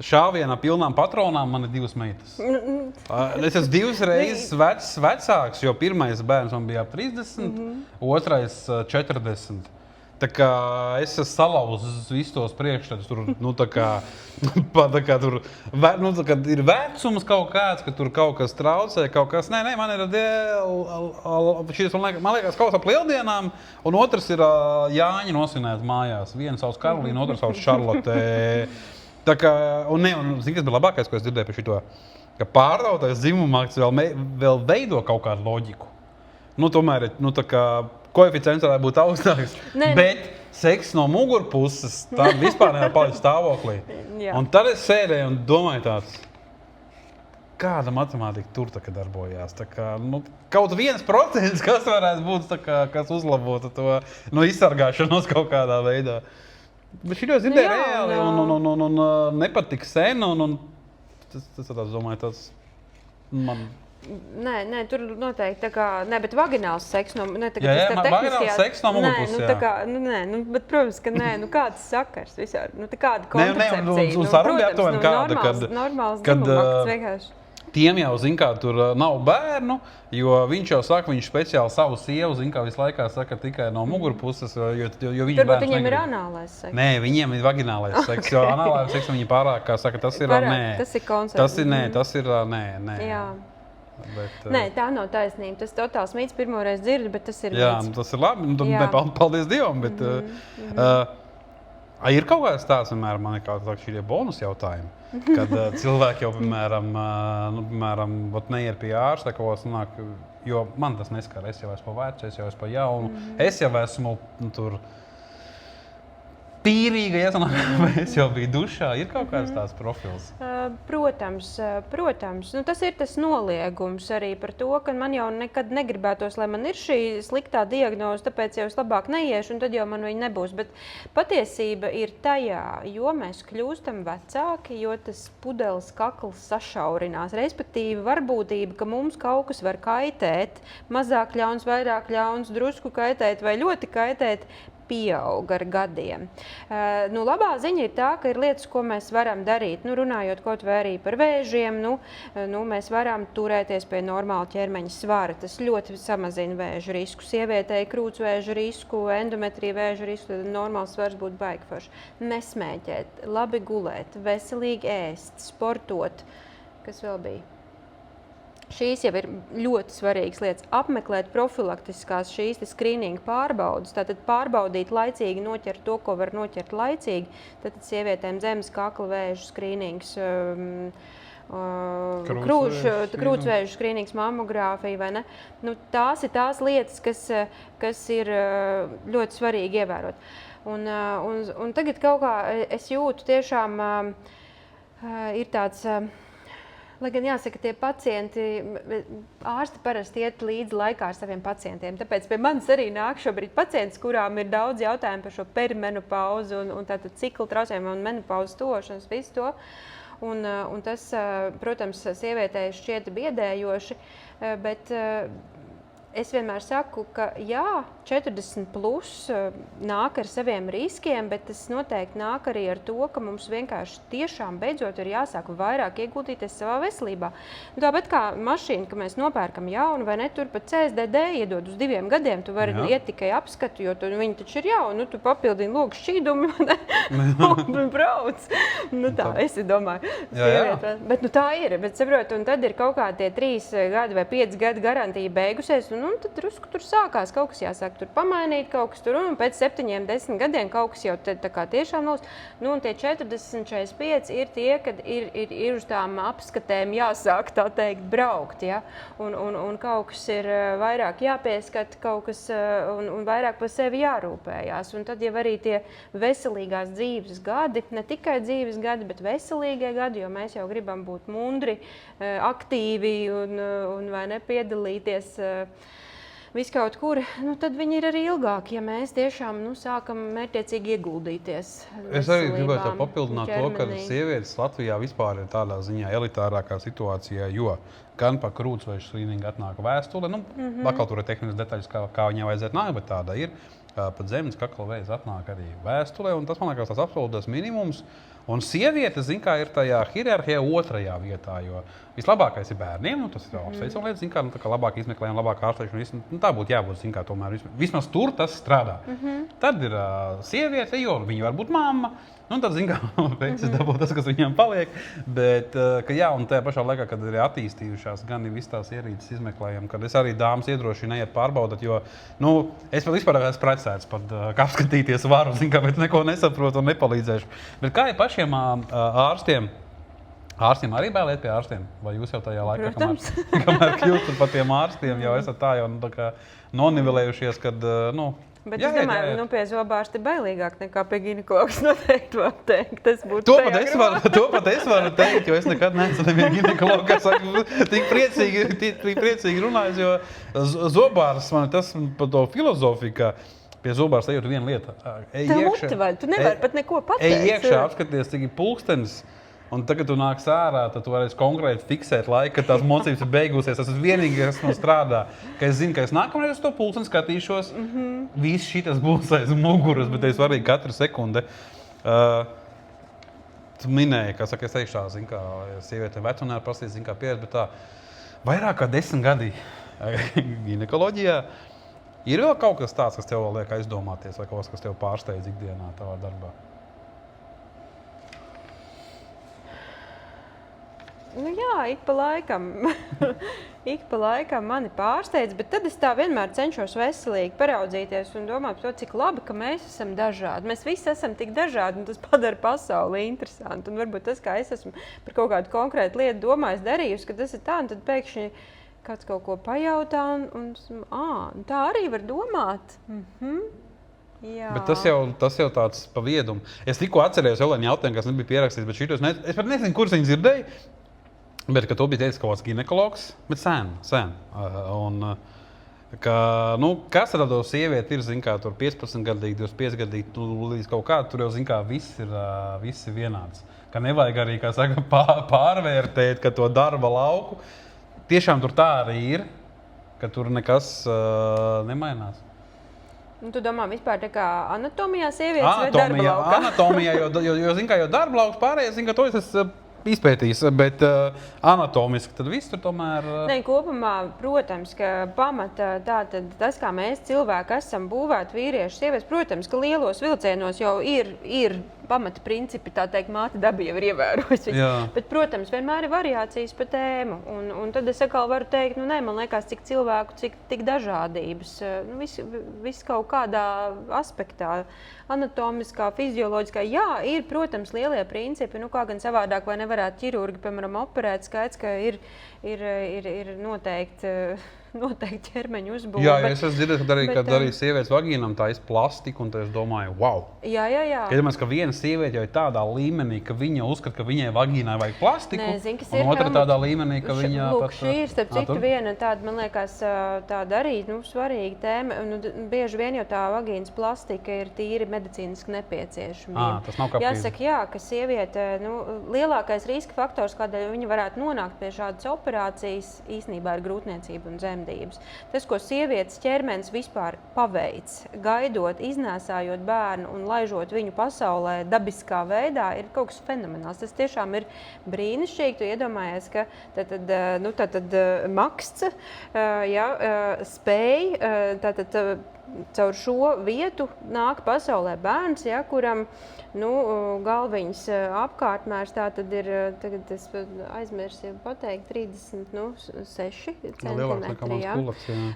šāvienā pilnām patronām man ir 2 meitas. Es esmu 2 reizes vecāks, jo pirmais bērns man bija ap 30, otrais 40. Tā kā es esmu salauzis visus tos priekšstatus, tur ir vecums kaut kāds, ka tur kaut kas traucē, kaut kas. Nē, man ir man liekas kaut kas ap lieldienām, un otrs ir Jāņa nosvinēt mājās. Viens sauc Karolīna, otrs sauc Šarlote. Tā kā, zini, kas bija labākais, ko es dzirdēju par šito? Ka pārtautais dzimumakts vēl veido kaut kādu loģiku. Tomēr, tā kā koeficients varētu būt augstāks, bet seks no mugurpuses tā vispār nevar palikt stāvoklī. Un tad es sēdēju un domāju tāds, kāda matemātika tur darbojās. Tā kā, kaut 1%, kas varētu būt, kas uzlabotu to izsargāšanos kaut kādā veidā. Bet šī ļoti dzirdēja reāli un nepatika sen, un tas domāju, tas man... Nē, tur noteikti tā kā, bet vagināls seks no, vagināls seks no mugurpuses, bet, protams, ka kāds sakars visār, kāda kontracepcija. Protams, normāls dzimumakts vienkārši. Tiem jau, zin kā, tur nav bērnu, jo viņš jau saka, viņš speciāli savu sievu, zin kā, visu laikā saka tikai no mugurpuses, jo viņš Turbūt viņiem ir anālais seks. Nē, viņiem ir vaginālais seks, jo anālais seks viņi pārāk, kā saka, tas ir nē. Tas ir koncepts. Tas ir nē. Jā. Nē, tā nav taisnība. Tas totāls mīts pirmoreiz dzirdu, bet tas ir mīts. Jā, tas ir labi. Paldies Dievam. Bet, Ir kaut kāds tāds, piemēram, man ir kaut kāds šie bonus jautājumi, kad cilvēki jau, piemēram, neiet pie ārsta, kaut kas nāk, jo man tas neskar, es jau esmu vecs, es jau esmu pa jaunu, es jau esmu tur tīrīga, es jau biju dušā. Ir kaut kāds tāds profils? Protams. Nu, tas ir tas noliegums arī par to, ka man jau nekad negribētos, lai man ir šī sliktā diagnoze, tāpēc jau es labāk neiešu, un tad jau man viņa nebūs. Bet patiesība ir tajā, jo mēs kļūstam vecāki, jo tas pudeles kakls sašaurinās. Respektīvi, varbūtība, ka mums kaut kas var kaitēt, mazāk ļauns, vairāk ļauns, drusku kaitēt vai ļoti kaitēt, pieaug ar gadiem. Labā ziņa ir tā, ka ir lietas, ko mēs varam darīt. Runājot kaut vai arī par vēžiem, mēs varam turēties pie normāla ķermeņa svara. Tas ļoti samazina vēža risku. Sievietei krūtsvēža risku, endometrija vēža risku, tad normāls svars būtu baigi forši. Nesmēķēt, labi gulēt, veselīgi ēst, sportot. Kas vēl bija? Šīs jau ir ļoti svarīgas lietas. Apmeklēt profilaktiskās šīs skrīninga pārbaudas, tātad pārbaudīt laicīgi, noķert to, ko var noķert laicīgi. Tātad sievietēm zemes kakla vēža skrīnings, krūtsvēža skrīnings, mammogrāfija, vai ne? Tās ir tās lietas, kas ir ļoti svarīgi ievērot. Un tagad kaut kā es jūtu tiešām ir tāds... Lai gan jāsaka, tie pacienti, ārsti parasti iet līdzi laikā ar saviem pacientiem. Tāpēc pie manis arī nāk šobrīd pacients, kurām ir daudz jautājumu par šo perimenopauzu un tātad cikla traucējumu un menopauzes tošanas, visu to. Un tas, protams, sievietei šķiet biedējoši, bet es vienmēr saku, ka jā, 40 plus nāk ar saviem riskiem, bet tas noteikti nāk arī ar to, ka mums vienkārši tiešām beidzot ir jāsāk vairāk ieguldīties savā veselībā. Tāpat kā mašīna, ka mēs nopērkam jaunu, vai ne, tur pat CSDD iedod uz 2 gadiem, tu vari iet tikai apskatu, jo viņi taču ir jauni, tu papildini logu šķīdumu, un brauc. Tā, es domāju. Jā. Bet tā ir, bet saprotu, un tad ir kaut kā tie 3 gadi vai 5 gadi garantija beigusies, un tad drusku tur sākās, kaut kas jāsāk tur pamainīt, kaut kas tur, un pēc 7-10 gadiem kaut kas jau tā kā tiešām mūs, un tie 40-45 ir tie, kad ir uz tām apskatēm jāsāk, tā teikt, braukt, ja, un kaut kas ir vairāk jāpieskat, kaut kas, un vairāk par sevi jārūpējās, un tad jau arī tie veselīgās dzīves gadi, ne tikai dzīves gadi, bet veselīgie gadi, jo mēs jau gribam būt mundri, aktīvi un vai ne, piedalīties viskaut kur, tad viņi ir arī ilgāki, ja mēs tiešām sākam mērķiecīgi ieguldīties. Es arī gribētu papildināt to, ka sievietes Latvijā vispār ir tādā ziņā elitārākā situācijā, jo gan par krūtsvēža skrīningu atnāk vēstule, atkal tur ir tehniskas detaļas, kā viņai vajadzētu nākt, bet tāda ir. Pat zemes kakla vēzis atnāk arī vēstulē, un tas, man liekas, tas absolūtais minimums. Un sieviete, kā ir tajā hierarhijā 2. vietā, jo vislabākais ir bērniem, tas ir apsveicama lieta, tā kā labāk izmeklējam, labāk ārstēšana, tā būtu jābūt, tomēr vismaz tur tas strādā. Tad ir sieviete, jo viņa var būt mamma, tad, preces dabūt tas, kas viņam paliek, bet, un tajā pašā laikā, kad ir attīstījušās gan visas tās ierīces izmeklējam, kad es arī dāmas iedrošinu neiet pārbaudāt, jo, es vēl vispār esmu precēts pat, kā apskatīties varu, bet neko nesaprotu un nepalīdzēšu. Bet kā ir pašiem ārstiem? Ārstiem arī bēliet pie ārstiem? Vai jūs jau tajā laikā, kamēr kļūstat par tiem ārstiem, jau esat tā jau nonivelējušies, kad, Bet es domāju, pie zobārsta ir bailīgāk nekā pie ginekologas noteikti var teikt. Tas būtu To pat es varu teikt, jo es nekad neesmu nevienu ginekologu, kas tik priecīgi runājis, jo zobārs man tas par to filozofiju, ka pie zobārsta ejot viena lieta. Tu nevari pat neko pateikt. Ej iekšā, apskaties, cik ir pulkstenis. Un tagad, tu nāks ārā, tad tu varēsi konkrēti fiksēt laiku, kad tās mocības ir beigusies. Tas ir vienīgi, kas man strādā. Ka es zinu, ka es nākamreiz uz to pulksteni skatīšos. Viss šitas būs aiz muguras, bet es varu katru sekundi. Tu minēji, kā saka, es teikšu tā, kā sieviete vecumā prasīs, kā pieredze, bet tā vairāk kā 10 gadi ginekoloģijā. Ir vēl kaut kas tāds, kas tev liek aizdomāties, vai kaut kas tev pārsteidz ikdienā tavā darbā? Nu jā, ik pa laikam mani pārsteidz, bet tad es tā vienmēr cenšos veselīgi paraudzīties un domāt par to, cik labi, ka mēs esam dažādi. Mēs visi esam tik dažādi, un tas padara pasauli interesantu. Un varbūt tas, kā es esmu par kaut kādu konkrētu lietu domājis, darījusi, ka tas ir tā, un tad pēkšņi kāds kaut ko pajautā, un tā arī var domāt. Jā. Bet tas jau tāds pa viedumu. Es tikko atcerējos Elēnu jautājumu, kas nebija pierakstīts, bet šitos es pat nezinu, kurus viņi dzirdēja. Bet, ka tu biji teicis kaut kāds ginekologs, bet sen. Un, kas ar tādu sievieti ir, zin kā, tur 15-gadīgi, 25-gadīgi, līdz kaut kā, tur jau, zin kā, viss ir vienāds. Ka nevajag arī, kā saka, pārvērtēt, ka to darba lauku. Tiešām tur tā arī ir, ka tur nekas nemainās. Tu domā vispār tā kā anatomijā sievietes vai darba laukā? Anatomijā, jo zin kā, jo darba lauks pārējais, zin kā, to es izpētījis, bet anatomiski tad viss tur tomēr... Nē, kopumā, protams, ka pamata tātad tas, kā mēs cilvēki esam būvēti vīrieši, sievietes, protams, ka lielos vilcienos jau ir pamata principi, tā teikt, māte daba jau ir ievērojusi. Bet, protams, vienmēr ir variācijas pa tēmu. Un tad es atkal varu teikt, man liekas, cik cilvēku, tik dažādības. Viss kaut kādā aspektā, anatomiskā, fizioloģiskā. Jā, ir, protams, lielie principi, kā gan savādāk vai nevarētu ķirurgi, piemēram, operēt. Skaidrs, ka ir noteikti ķermeņa uzbūve. Jā, es esmu dzirdējis, kad arī sievietes vagīnam taisa plastiku, un tad es domāju, wow. Jā. Iedomājies, ka viena sieviete jau ir tādā līmenī, ka viņa uzskata, ka viņai vagīnai vajag plastiku, un otra tādā līmenī, ka viņa pat... Šī ir, starp citu, viena tāda, man liekas, tāda arī svarīga tēma. Bieži vien jau tā vagīnas plastika ir tīri medicīniski nepieciešama. Tas nav kaprīze. Jāsaka, jā, ka sieviete, lielākais riska faktors, kādēļ viņa varētu nonākt pie šādas operācijas, īstenībā ir grūtniecība un dzemdības. Tas, ko sievietes ķermenis vispār paveic, gaidot, iznēsājot bērnu un laižot viņu pasaulē dabiskā veidā, ir kaut kas fenomenāls. Tas tiešām ir brīnišķīgi. Tu iedomājies, ka tad maksts spēj caur šo vietu nāk pasaulē bērns, kuram galviņas apkārtmērs tātad ir, tagad es aizmirsu pateikt, 36 centimetri.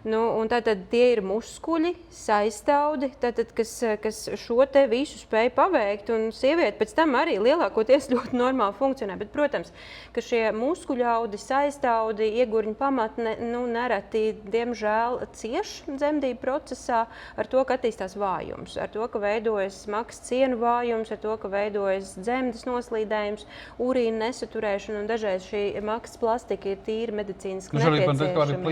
Un tātad tie ir muskuļi, saistaudi, tātad, kas šo te visu spēj paveikt, un sieviete pēc tam arī lielākoties ļoti normāli funkcionē. Bet, protams, ka šie muskuļaudi, saistaudi, iegurņu pamatne, nereti, diemžēl, cieš dzemdību procesā ar to, ka attīstās vājums, ar to, ka veidojas smags cienu vājums, ar to, ka veidojas dzemdes noslīdējums, urīna nesaturēšana, un dažreiz šī maksas plastika ir tīri medicīniski nepieciešamība.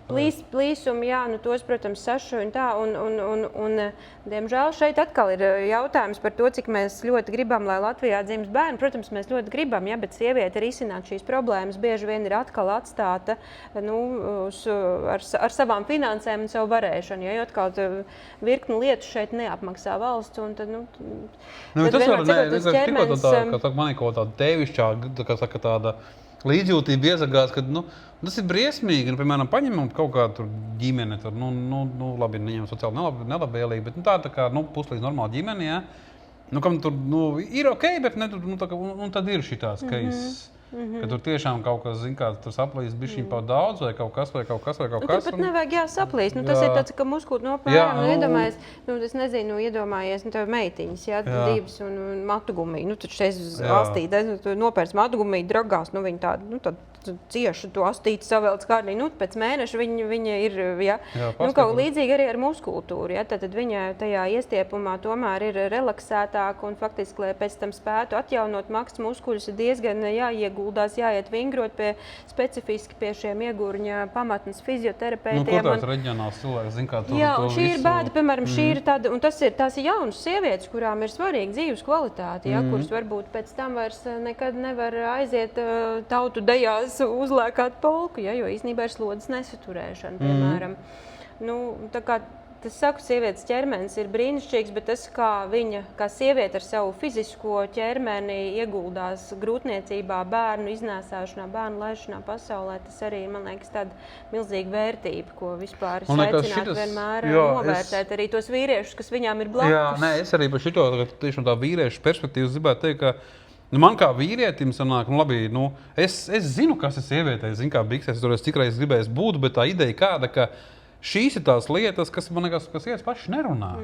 Plīsumi, jā, tos, protams, sašu un tā, un diemžēl šeit atkal ir jautājums par to, cik mēs ļoti gribam, lai Latvijā dzimst bērni. Protams, mēs ļoti gribam, bet sieviete risināt šīs problēmas bieži vien ir atkal atstāta ar savām finansēm un savu varēšanu. Jo atkal virkni lietu šeit neapmaksā valsts, un tad, tas var tikko man ir kaut tāda tevišķā, kā saka, tāda līdzjūtība iezagās, ka, tas ir briesmīgi. Piemēram, paņemam kaut kādu ģimeni, labi, neņem sociāli nelabvēlīgi, bet tā kā, puslīdz normāla ģimeni, ja? Kam tur, ir ok, bet tad ir šitās cases. Ka tur tiešām kaut kas, zin kā, tur saplīst bišķiņ pa daudz vai kaut kas. Tur pat nevajag saplīst. Tas ir tāds, ka muskuļu nopēram, iedomājies, es nezinu, iedomājies, tev meitiņas, divas un matugumiju. Taču es astīti, nopērts matugumiju, dragās, viņa tāda, cieši to astīti savēlc kārtīgi. Pēc mēneša viņa ir, kaut līdzīgi arī ar muskultūru. Tad viņa tajā iestiepumā tomēr ir relaksētāka un faktiski, lai pēc tam spētu atjaunot maksas muskuļus, ir diezgan jāieguldās, jāiet vingrot specifiski pie šiem iegurņa pamatnes fizioterapeitiem. Ko tāds reģionāls cilvēks, zin kā, šī ir bēda, piemēram, šī ir tāda, un tās ir jaunas sievietes, kurām ir svarīga dzīves kvalitāte, kuras varbūt pēc tam vairs nekad nevar aiziet tautu dejās uzlēkāt polku, jo īstenībā ir slodzes nesaturēšana, piemēram. Tā kā tas saku, sievietes ķermenis ir brīnišķīgs, bet tas, kā viņa, kā sieviete ar savu fizisko ķermeni ieguldās grūtniecībā, bērnu iznēsāšanā, bērnu laišanā pasaulē, tas arī, man liekas, tāda milzīga vērtība, ko vispār sveicināt vienmēr novērtēt arī tos vīriešus, kas viņām ir blakus. Es arī par šito, tiešām tā vīriešu perspektīvas gribētu teikt, ka Man kā vīrietim sanāk, labi, es zinu, kas ir sievietē, zinu, kā biksēs, es tur cik reizes gribējis būt, bet tā ideja kāda, ka šīs ir tās lietas, kas man liekas, ka sievietes pašas nerunā.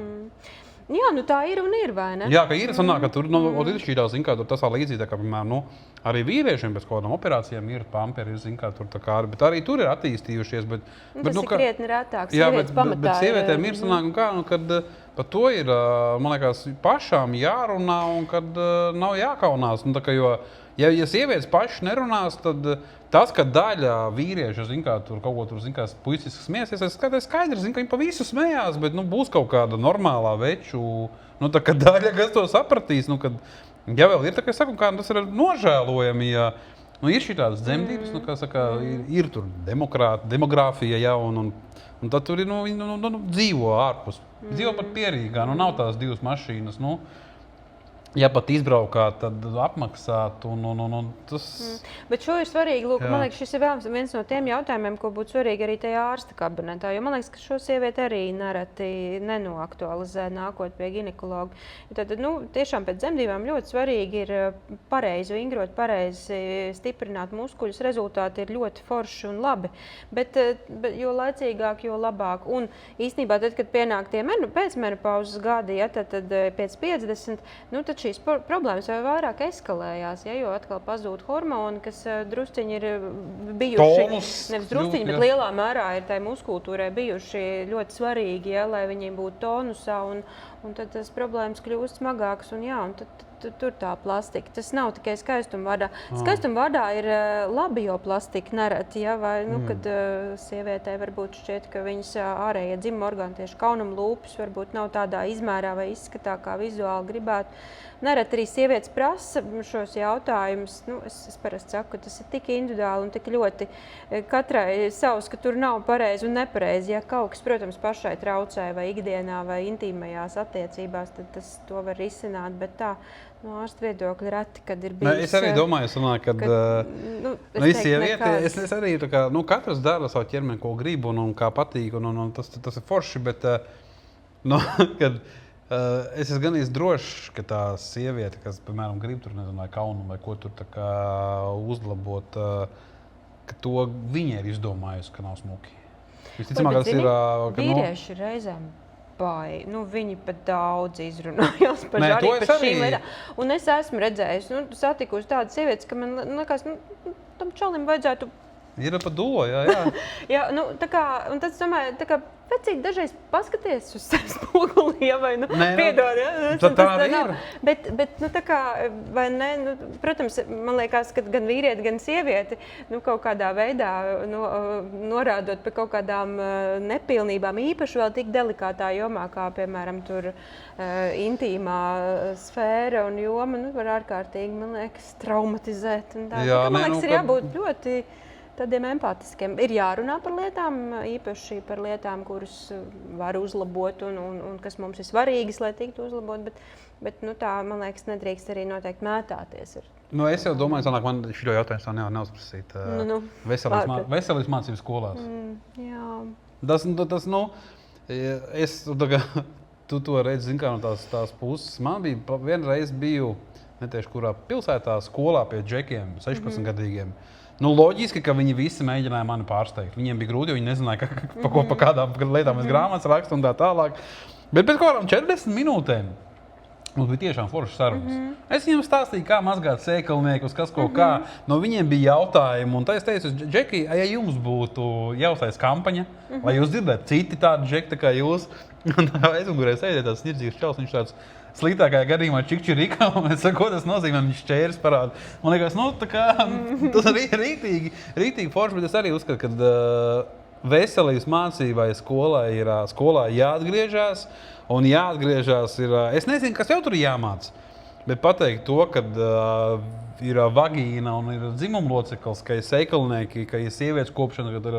Jā, tā ir un ir, vai ne? Jā, ka ir sanāk, ka tur ir šī tā, zin kā, tur tas tā līdzīgi, tā kā, piemēram, arī vīriešiem pēc kādām operācijām ir pamperi, zin kā, tur tā kā, bet arī tur ir attīstījušies, bet tas ir krietni rētāk, jā, sievietes pamatā. Bet sievietēm ir sanāk, kad par to ir, man liekas, pašām jārunā un kad nav jākaunās, tā kā, jo, ja sievietes pašas nerunās, tad tas, ka daļa vīriešu, zin kā, tur kaut ko tur, zin kā, puisis smiesies, es skaidrs, zin, ka viņi pa visu smējās, bet, būs kaut kāda normālā veču, tā kā daļa, kas to sapratīs, kad, ja vēl ir, tā kā es saku, kā tas ir nožēlojami, ja, ir šī tādas dzemdības, kā saka, ir tur demogrāfija, ja, un tad tur ir, dzīvo ārpus, dzīvo pat Pierīgā, nav tās divas mašīnas, ja pat izbraukāt, tad apmaksāt. Tas... Bet šo ir svarīgi. Lūk, man liekas, šis ir viens no tiem jautājumiem, ko būtu svarīgi arī tajā ārsta kabinetā. Jo man liekas, ka šo sievieti arī nereti nenoaktualizē nākot pie ginekologa. Tad, tiešām pēc dzemdībām ļoti svarīgi ir pareizi vingrot, pareizi stiprināt muskuļus. Rezultāti ir ļoti forši un labi. Bet jo laicīgāk, jo labāk. Un īstenībā, tad, kad pienāk tie pēcmenopauzes gadi, ja, tad pēc 50, tad šīs problēmas jau vairāk eskalējās, ja, jo atkal pazūd hormoni, kas drusciņi ir bijuši, nevis drusciņi, bet lielā mērā ir tai muskultūrai bijuši ļoti svarīgi, ja, lai viņiem būtu tonusā, un tad tas problēmas kļūst smagākas, un tad tur tā plastika. Tas nav tikai skaistumvārdā. Skaistumvārdā ir labioplastika nereti, ja, vai, kad sievietei varbūt šķiet, ka viņas ārējie dzimuma orgāni, tieši kaunamlūpes, varbūt nav tādā izmērā vai izskatā, kā vizuāli gribētu. Nereti arī sievietes prasa šos jautājumus. Es parasti saku, ka tas ir tik individuāli un tik ļoti katrai savs, ka tur nav pareizi un nepareizi. Ja kaut kas, protams, pašai traucē vai ikdienā vai intīmajās attiecībās, tad to var risināt, bet tā no ārsta viedokļa reti, kad ir bijis. Es arī domāju, kad es arī tā kā, katrs dara savu ķermeni, ko grib un kā patīk, un tas ir forši, bet kad es esmu gan drošs, ka tā sieviete, kas, piemēram, grib tur, nezinu, vai kaunu, vai ko tur tā kā uzlabot, ka to viņa ir izdomājusi, ka nav smuki. Visticamāk, tas ir... Vīrieši reizēm viņi pat daudz izrunājās par šīm lietām. Un es esmu redzējis, satikusi tādas sievietes, ka man liekas, tam čalim vajadzētu... Ir pa dulo, jā. Jā, tā kā, un tad es domāju, tā kā vecīgi dažreiz paskaties uz sevi spogulī, vai piedod, ja? Tā ir. Bet tā kā, vai ne, protams, man liekas, ka gan vīrieti, gan sievieti, kaut kādā veidā norādot par kaut kādām nepilnībām, īpaši vēl tik delikātā jomā, kā, piemēram, tur intīmā sfēra un joma, var ārkārtīgi, man liekas, traumatizēt. Un tā. Jā, man liekas, ir jābūt ļoti tādiem empātiskiem. Ir jārunā par lietām, īpaši par lietām, kuras var uzlabot un kas mums ir svarīgas, lai tiktu uzlabot, bet tā, man liekas, nedrīkst arī noteikti mētāties. Es jau domāju, man šo jautājumu tā neuzprasīt. Veselības mācības skolās. Jā. Tas, tu to redzi, zin kā no tās puses. Man bija vienreiz netieši kurā pilsētā skolā pie džekiem, 16-gadīgiem. Loģiski, ka viņi visi mēģināja mani pārsteigt. Viņiem bija grūti, jo viņi nezināja, pa kādām lietām es grāmatas rakstu un tā tālāk. Bet pēc kādām 40 minūtēm mums bija tiešām foršas sarunas. Es viņiem stāstīju, kā mazgāt sēkalniekus, kas ko kā. No viņiem bija jautājumi, un tā es teicu, džeki, ja jums būtu jāuztais kampaņa, lai jūs dzirdētu citi tādi džeki, tā kā jūs, un aizmugurē sēdēt tāds snirdzīgs čels, viņš tāds sliktākajā gadījumā čikčirika, un es saku, ko tas nozīmē, viņš šķērs parāda. Man liekas, tas arī ir rītīgi forši, bet es arī uzskatu, ka veselības mācībai skolā jāatgriežas, un jāatgriežas ir, es nezinu, kas jau tur jāmāc, bet pateikt to, ka ir vagīna un ir dzimumloceklis, ka ir seikalnieki, ka ir sievietes kopšana, ka ir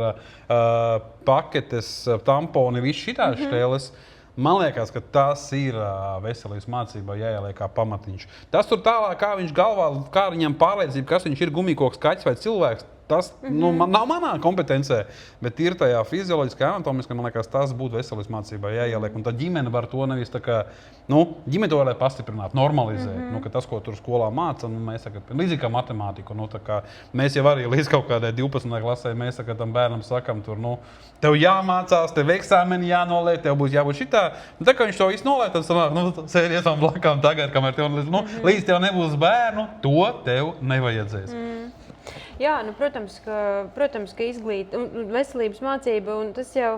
paketes, tamponi, viss šitās šķēles. Man liekas, ka tas ir veselības mācībā jāieliek kā pamatiņš. Tas tur tālāk, kā viņš galvā, kā viņam pārliecība, kas viņš ir, gumijkoks, kaķis vai cilvēks, Tas nav manā kompetencē, bet ir tajā fizioloģiskā, anatomiskā, man liekas, tas būtu veselības mācībā jāieliek. Un tad ģimene var to nevis tā kā, ģimene to varētu pastiprināt, normalizēt. Ka tas, ko tur skolā māca, mēs sakam, līdzīgi kā matemātiku. Kā mēs jau arī līdz kaut kādai 12. klasē, mēs tam bērnam sakam, tur, tev jāmācās, tev eksāmeni jānoliek, tev būs jābūt šitā. Tā kā viņš to visu noliek, tad sanāk, sēdies man blakām tagad, kamēr tev, līdz tev nebūs bērnu, to tev nevajadzēs. Jā, protams, ka veselības mācība, un tas jau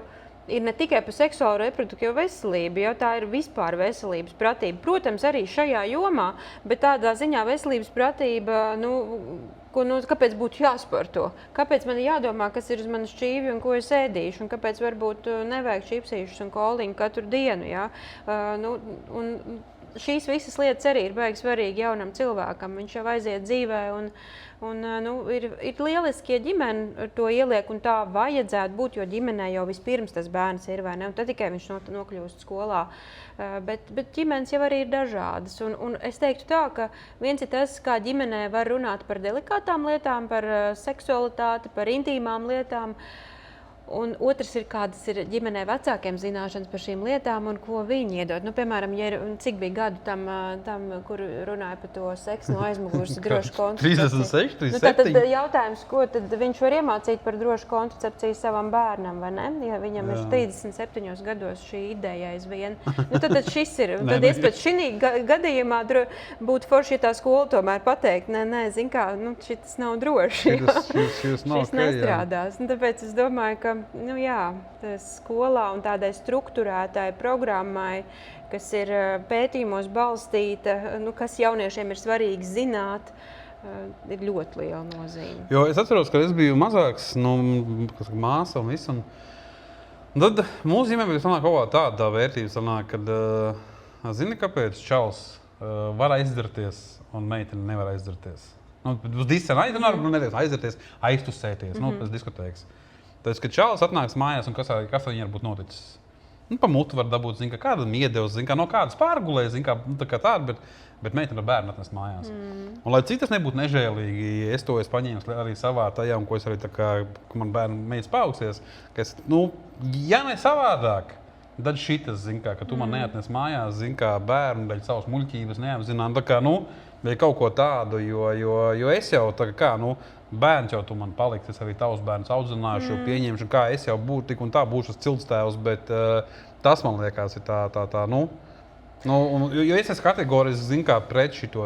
ir ne tikai par seksuālo reproduktīvo veselību, jo tā ir vispār veselības pratība. Protams, arī šajā jomā, bet tādā ziņā veselības pratība, kāpēc būtu jāsporto? Kāpēc man jādomā, kas ir uz manas šķīvi un ko es ēdīšu? Un kāpēc varbūt nevajag čipsīšus un koliņu katru dienu? Ja? Un šīs visas lietas arī ir baigi svarīgi jaunam cilvēkam. Viņš jau aiziet dzīvē ir lieliski, ja ģimene to ieliek, un tā vajadzētu būt, jo ģimenē jau vispirms tas bērns ir, vai ne? Un tad tikai viņš nokļūst skolā. Bet ģimenes jau arī ir dažādas. Un es teiktu tā, ka viens ir tas, kā ģimenē var runāt par delikātām lietām, par seksualitāti, par intīmām lietām. Un otrs ir, kādas ir ģimenē vecākiem zināšanas par šīm lietām un ko viņi iedod. Piemēram, cik bija gadu tam kur runāja par to seksu no aizmugures drošu kontracepciju. 36, 37? Tad jautājums, ko tad viņš var iemācīt par drošu kontracepciju savam bērnam, vai ne? Ja viņam ir 37 gados šī ideja aizvien. Tad šis ir. Tad iespēc šī gadījumā būtu forši, ja tā skola tomēr pateikt, nē, zin kā, šis nav droši. Šis nestrādās. Tāpēc es domāju, ka skolā un tādai strukturētai programmai, kas ir pētījumos balstīta, kas jauniešiem ir svarīgi zināt, ir ļoti liela nozīme. Jo es atceros, ka es biju mazāks, māsa un viss. Un tad mūsu ģimene bija kaut kā tāda vērtība, kad, zini, kāpēc čalis var aizdzerties un meitene nevar aizdzerties? Uz discēnu aizdzerties, aiztusēties, pēc diskotēkas. Tāpēc, kad čalis atnāks mājās un kas viņai būtu noticis? Pa mutu var dabūt, kāda miedevs, no kādas pārgulēs, tāda, bet meitene ar bērnu atnest mājās. Un, lai cik tas nebūtu nežēlīgi, es to esmu paņēmis arī savā tajā, un ko es arī ka man bērnu meitas paaugsies, ka es, ja ne savādāk, tad šitas, ka tu man neatnes mājās, bērnu daļ savas muļķības neapzinām, vai kaut ko tādu, jo es jau bērns jau tu man paliks, es arī tavus bērnus audzināšu, pieņemšu, kā es jau būtu, tik un tā būšu ciltstēvs, bet tas man liekas ir tā. Jo es esmu kategoriski, pret šito,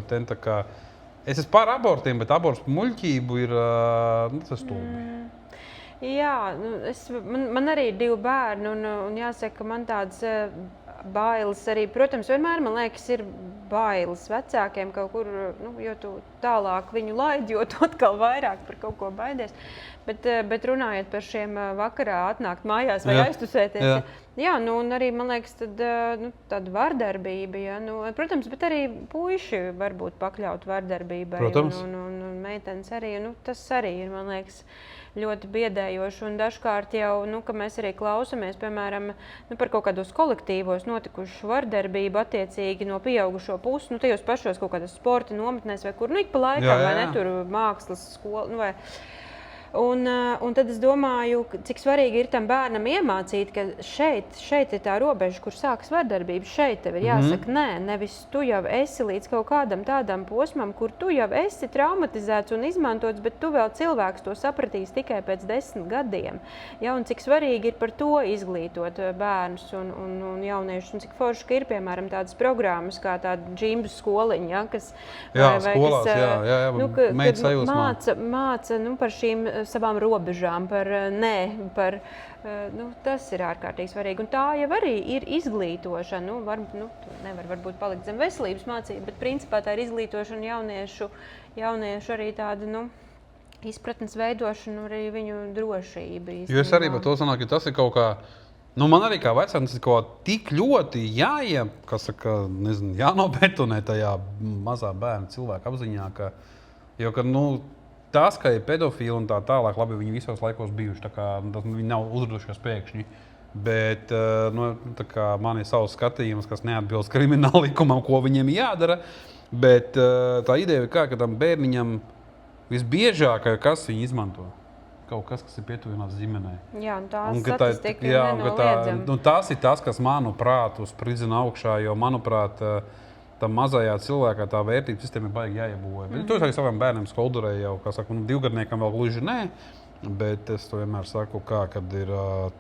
es esmu par abortiem, bet aborts muļķību ir tas stulbi. Jā, man arī ir 2 bērni, un jāsaka, ka man tādas bailes arī, protams, vienmēr, man liekas, ir bailes vecākiem kaut kur, jo tu tālāk viņu laidi, jo tu atkal vairāk par kaut ko baidies. Bet runājot par šiem vakarā atnākt mājās vai aiztusēties, un arī, man liekas, tāda vardarbība, protams, bet arī puiši var būt pakļaut vardarbībai, un meitenes arī, tas arī ir, man liekas, ļoti biedējoši, un dažkārt jau, ka mēs arī klausamies, piemēram, par kaut kādos kolektīvos notikušu vardarbību attiecīgi no pieaugušo pusi, tajos pašos kaut kādos sporta nometnēs vai kur, ik pa laikam, vai ne, tur mākslas skola, vai... Un tad es domāju, cik svarīgi ir tam bērnam iemācīt, ka šeit ir tā robeža, kur sākas vardarbība. Šeit tev ir jāsaka nē, nevis tu jau esi līdz kaut kādam tādam posmam, kur tu jau esi traumatizēts un izmantots, bet tu vēl cilvēks to sapratīs tikai pēc 10 gadiem. Ja, un cik svarīgi ir par to izglītot bērnus un jauniešus, un cik forši, ka ir, piemēram, tādas programmas kā tāda džimbu skoliņa, ja, kas māca par šīm savām robežām, tas ir ārkārtīgi svarīgi. Un tā jau arī ir izglītošana. Nevar varbūt palikt zem veselības mācība, bet principā tā ir izglītošana jauniešu arī tāda, izpratnes veidošana, arī viņu drošība. Jo es arī par to sanāku, ka tas ir kaut kā, man arī kā vecākam tas ir kaut kā tik ļoti jānobetonē tajā mazā bērna cilvēka apziņā, tas, ka ir pedofili un tā tālāk, labi, viņi visos laikos bijuši, viņi nav uzradušies pēkšņi, bet man ir savs skatījums, kas neatbilst krimināla likumam, ko viņiem jādara, bet tā ideja ir ka tam bērniņam visbiežāk, kas viņi izmanto? Kaut kas ir pietuvināts ģimenei. Jā, un tā statistika ir nenoliedzama. Tas ir tas, kas, manuprāt, uzspridzina augšā, jo, manuprāt, tam mazajā cilvēkā tā vērtības sistēma ir baigi jāiebūvē. Bet to es arī saviem bērniem skoldurē jau, kā saku, divgadniekam vēl gluži nē, bet es to vienmēr saku, kad ir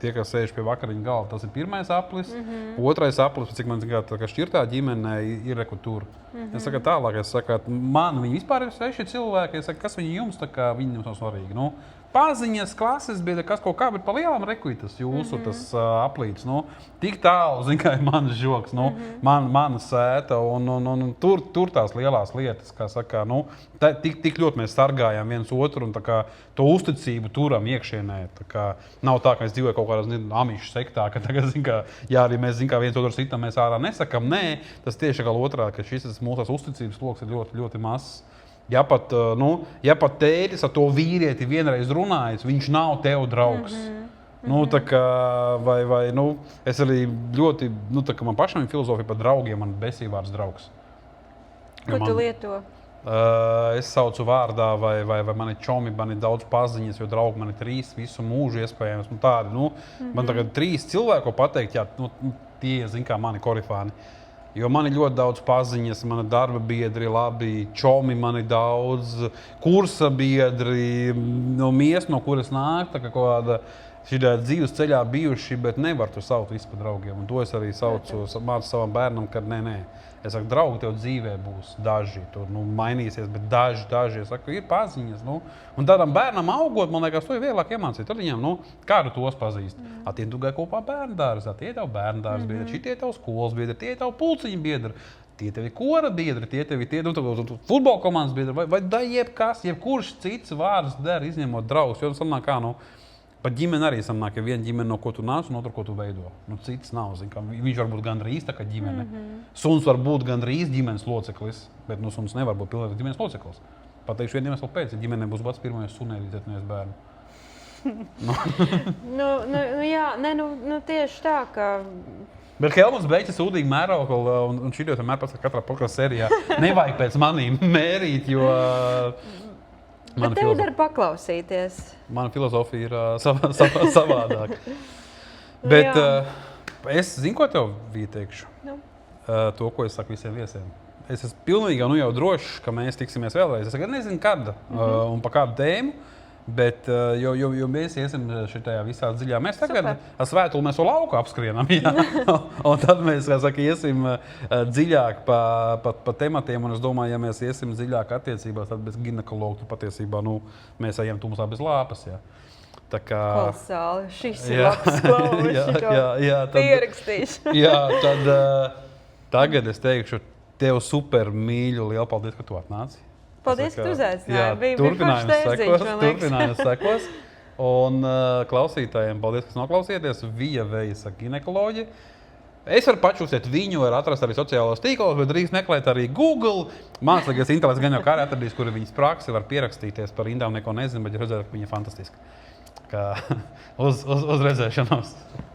tie, kas sēž pie vakariņu galda, tas ir pirmais aplis, otrais aplis, cik man zina, ka šķirtā ģimenē ir tur. Es saku tālāk, man viņi vispār ir 6 cilvēki, es saku, kas viņi jums, tā kā viņi jums nav svarīgi. Nu, paziņas, klases biedri, kas kaut kā, bet pa lielām rekuitas jūsu tas aplīts. Nu, tik tālu, zin, kā ir manas žoks, nu, mana sēta un tur tās lielās lietas, kā saka, nu, tik ļoti mēs sargājam viens otru un tā kā to uzticību turam iekšienē. Tā kā nav tā, ka es dzīvoju kaut kādā amišu sektā, ka tagad, zin, kā, jā, arī mēs, zin, kā viens otru sitam, mēs ārā nesakam. Nē, tas tieši kā otrā, ka šis mūsu uzticības loks ir ļoti, ļoti mazs. Ja pat tētis ar to vīrieti vienreiz runājis, viņš nav tev draugs. Nu, tā kā, es arī ļoti, tā kā man pašam ir filozofija par draugiem, man besīvārds draugs. Ko tu lieto? Es saucu vārdā, vai man ir čomi, man ir daudz paziņas, jo draugi man ir 3 visu mūžu iespējams. Tādi, man tagad 3 cilvēku pateikt, jā, tie, zin kā, mani korifāni. Jo man ir ļoti daudz paziņas, man ir darba biedri, labi, čomi man ir daudz, kursa biedri, no miestas, no kuras nāk, tā kā kāda šitā dzīves ceļā bijuši, bet nevar to saukt visu par draugiem. Un to es arī mācu savam bērnam, ka nē. Es saku, draugi, tev dzīvē būs daži, tur mainīsies, bet daži. Es saku, ir paziņas. Un tādam bērnam augot, man liekas, to ir vieglāk iemācīt. Tad viņam, kādu tos pazīst. Tie tu gāji kopā bērndārs, tie tev bērndārs biedri, šitie tev skolas biedri, tie tev pulciņu biedri, tie tev ir kora biedri, tie tev ir futbola komandas biedri, vai jebkurš cits vārds der, izņemot draugus. Jo sanāk kā, pat ģimene arī sanāk, ja viena ģimene, no ko tu nāc, un otru, ko tu veido. Cits nav, zin, viņš var būt gandrīz tā kā ģimene. Suns var būt gandrīz ģimenes loceklis, bet suns nevar būt pilnīgi ģimenes loceklis. Pateikšu vienu iemeslu pēc, ja ģimenē būs pats pirmais sunēdītētinies bērnu. Tieši tā, ka... Bet Helmuts Beiķis sūdīgi mērokli, un šī vienmēr pats katrā podkāstu sērijā nevajag pēc manīm mērīt, jo... Bet tev dar paklausīties. Mana filozofija ir savādāka. Bet es zinu, ko tev ieteikšu. To, ko es saku visiem viesiem. Es esmu pilnīgi jau drošs, ka mēs tiksimies vēlreiz. Es nezinu, kad un pa kādu tēmu, bet jo mēs iesim šitajā visā dziļā. Mēs tagad ar Svētuli mēs to lauku apskrienam, jā. Un tad mēs, kā saka, iesim dziļāk pa tematiem. Un es domāju, ja mēs iesim dziļāk attiecībās, tad bez ginekologu patiesībā, mēs ejam tumsā bez lāpas, jā. Tā kā... Kolosāli, šis ir labs klauši, pierakstīšu. Jā, tad tagad es teikšu tev super mīļu, lielu paldies, ka tu atnāci. Paldies, ka tu uzaicināji. Turpinājums sekos. Un klausītājiem paldies, kas noklausieties. Vija Veisa ginekoloģi. Es varu pačūstēt viņu, var atrast arī sociālos tīklos, bet drīz meklēt arī Google. Mākslīgais intelekts gan jau kā arī atradīs, kuri viņas praksi var pierakstīties par Indām, neko nezinu, bet redzēt, ka viņa ir fantastiska. Uz redzēšanos.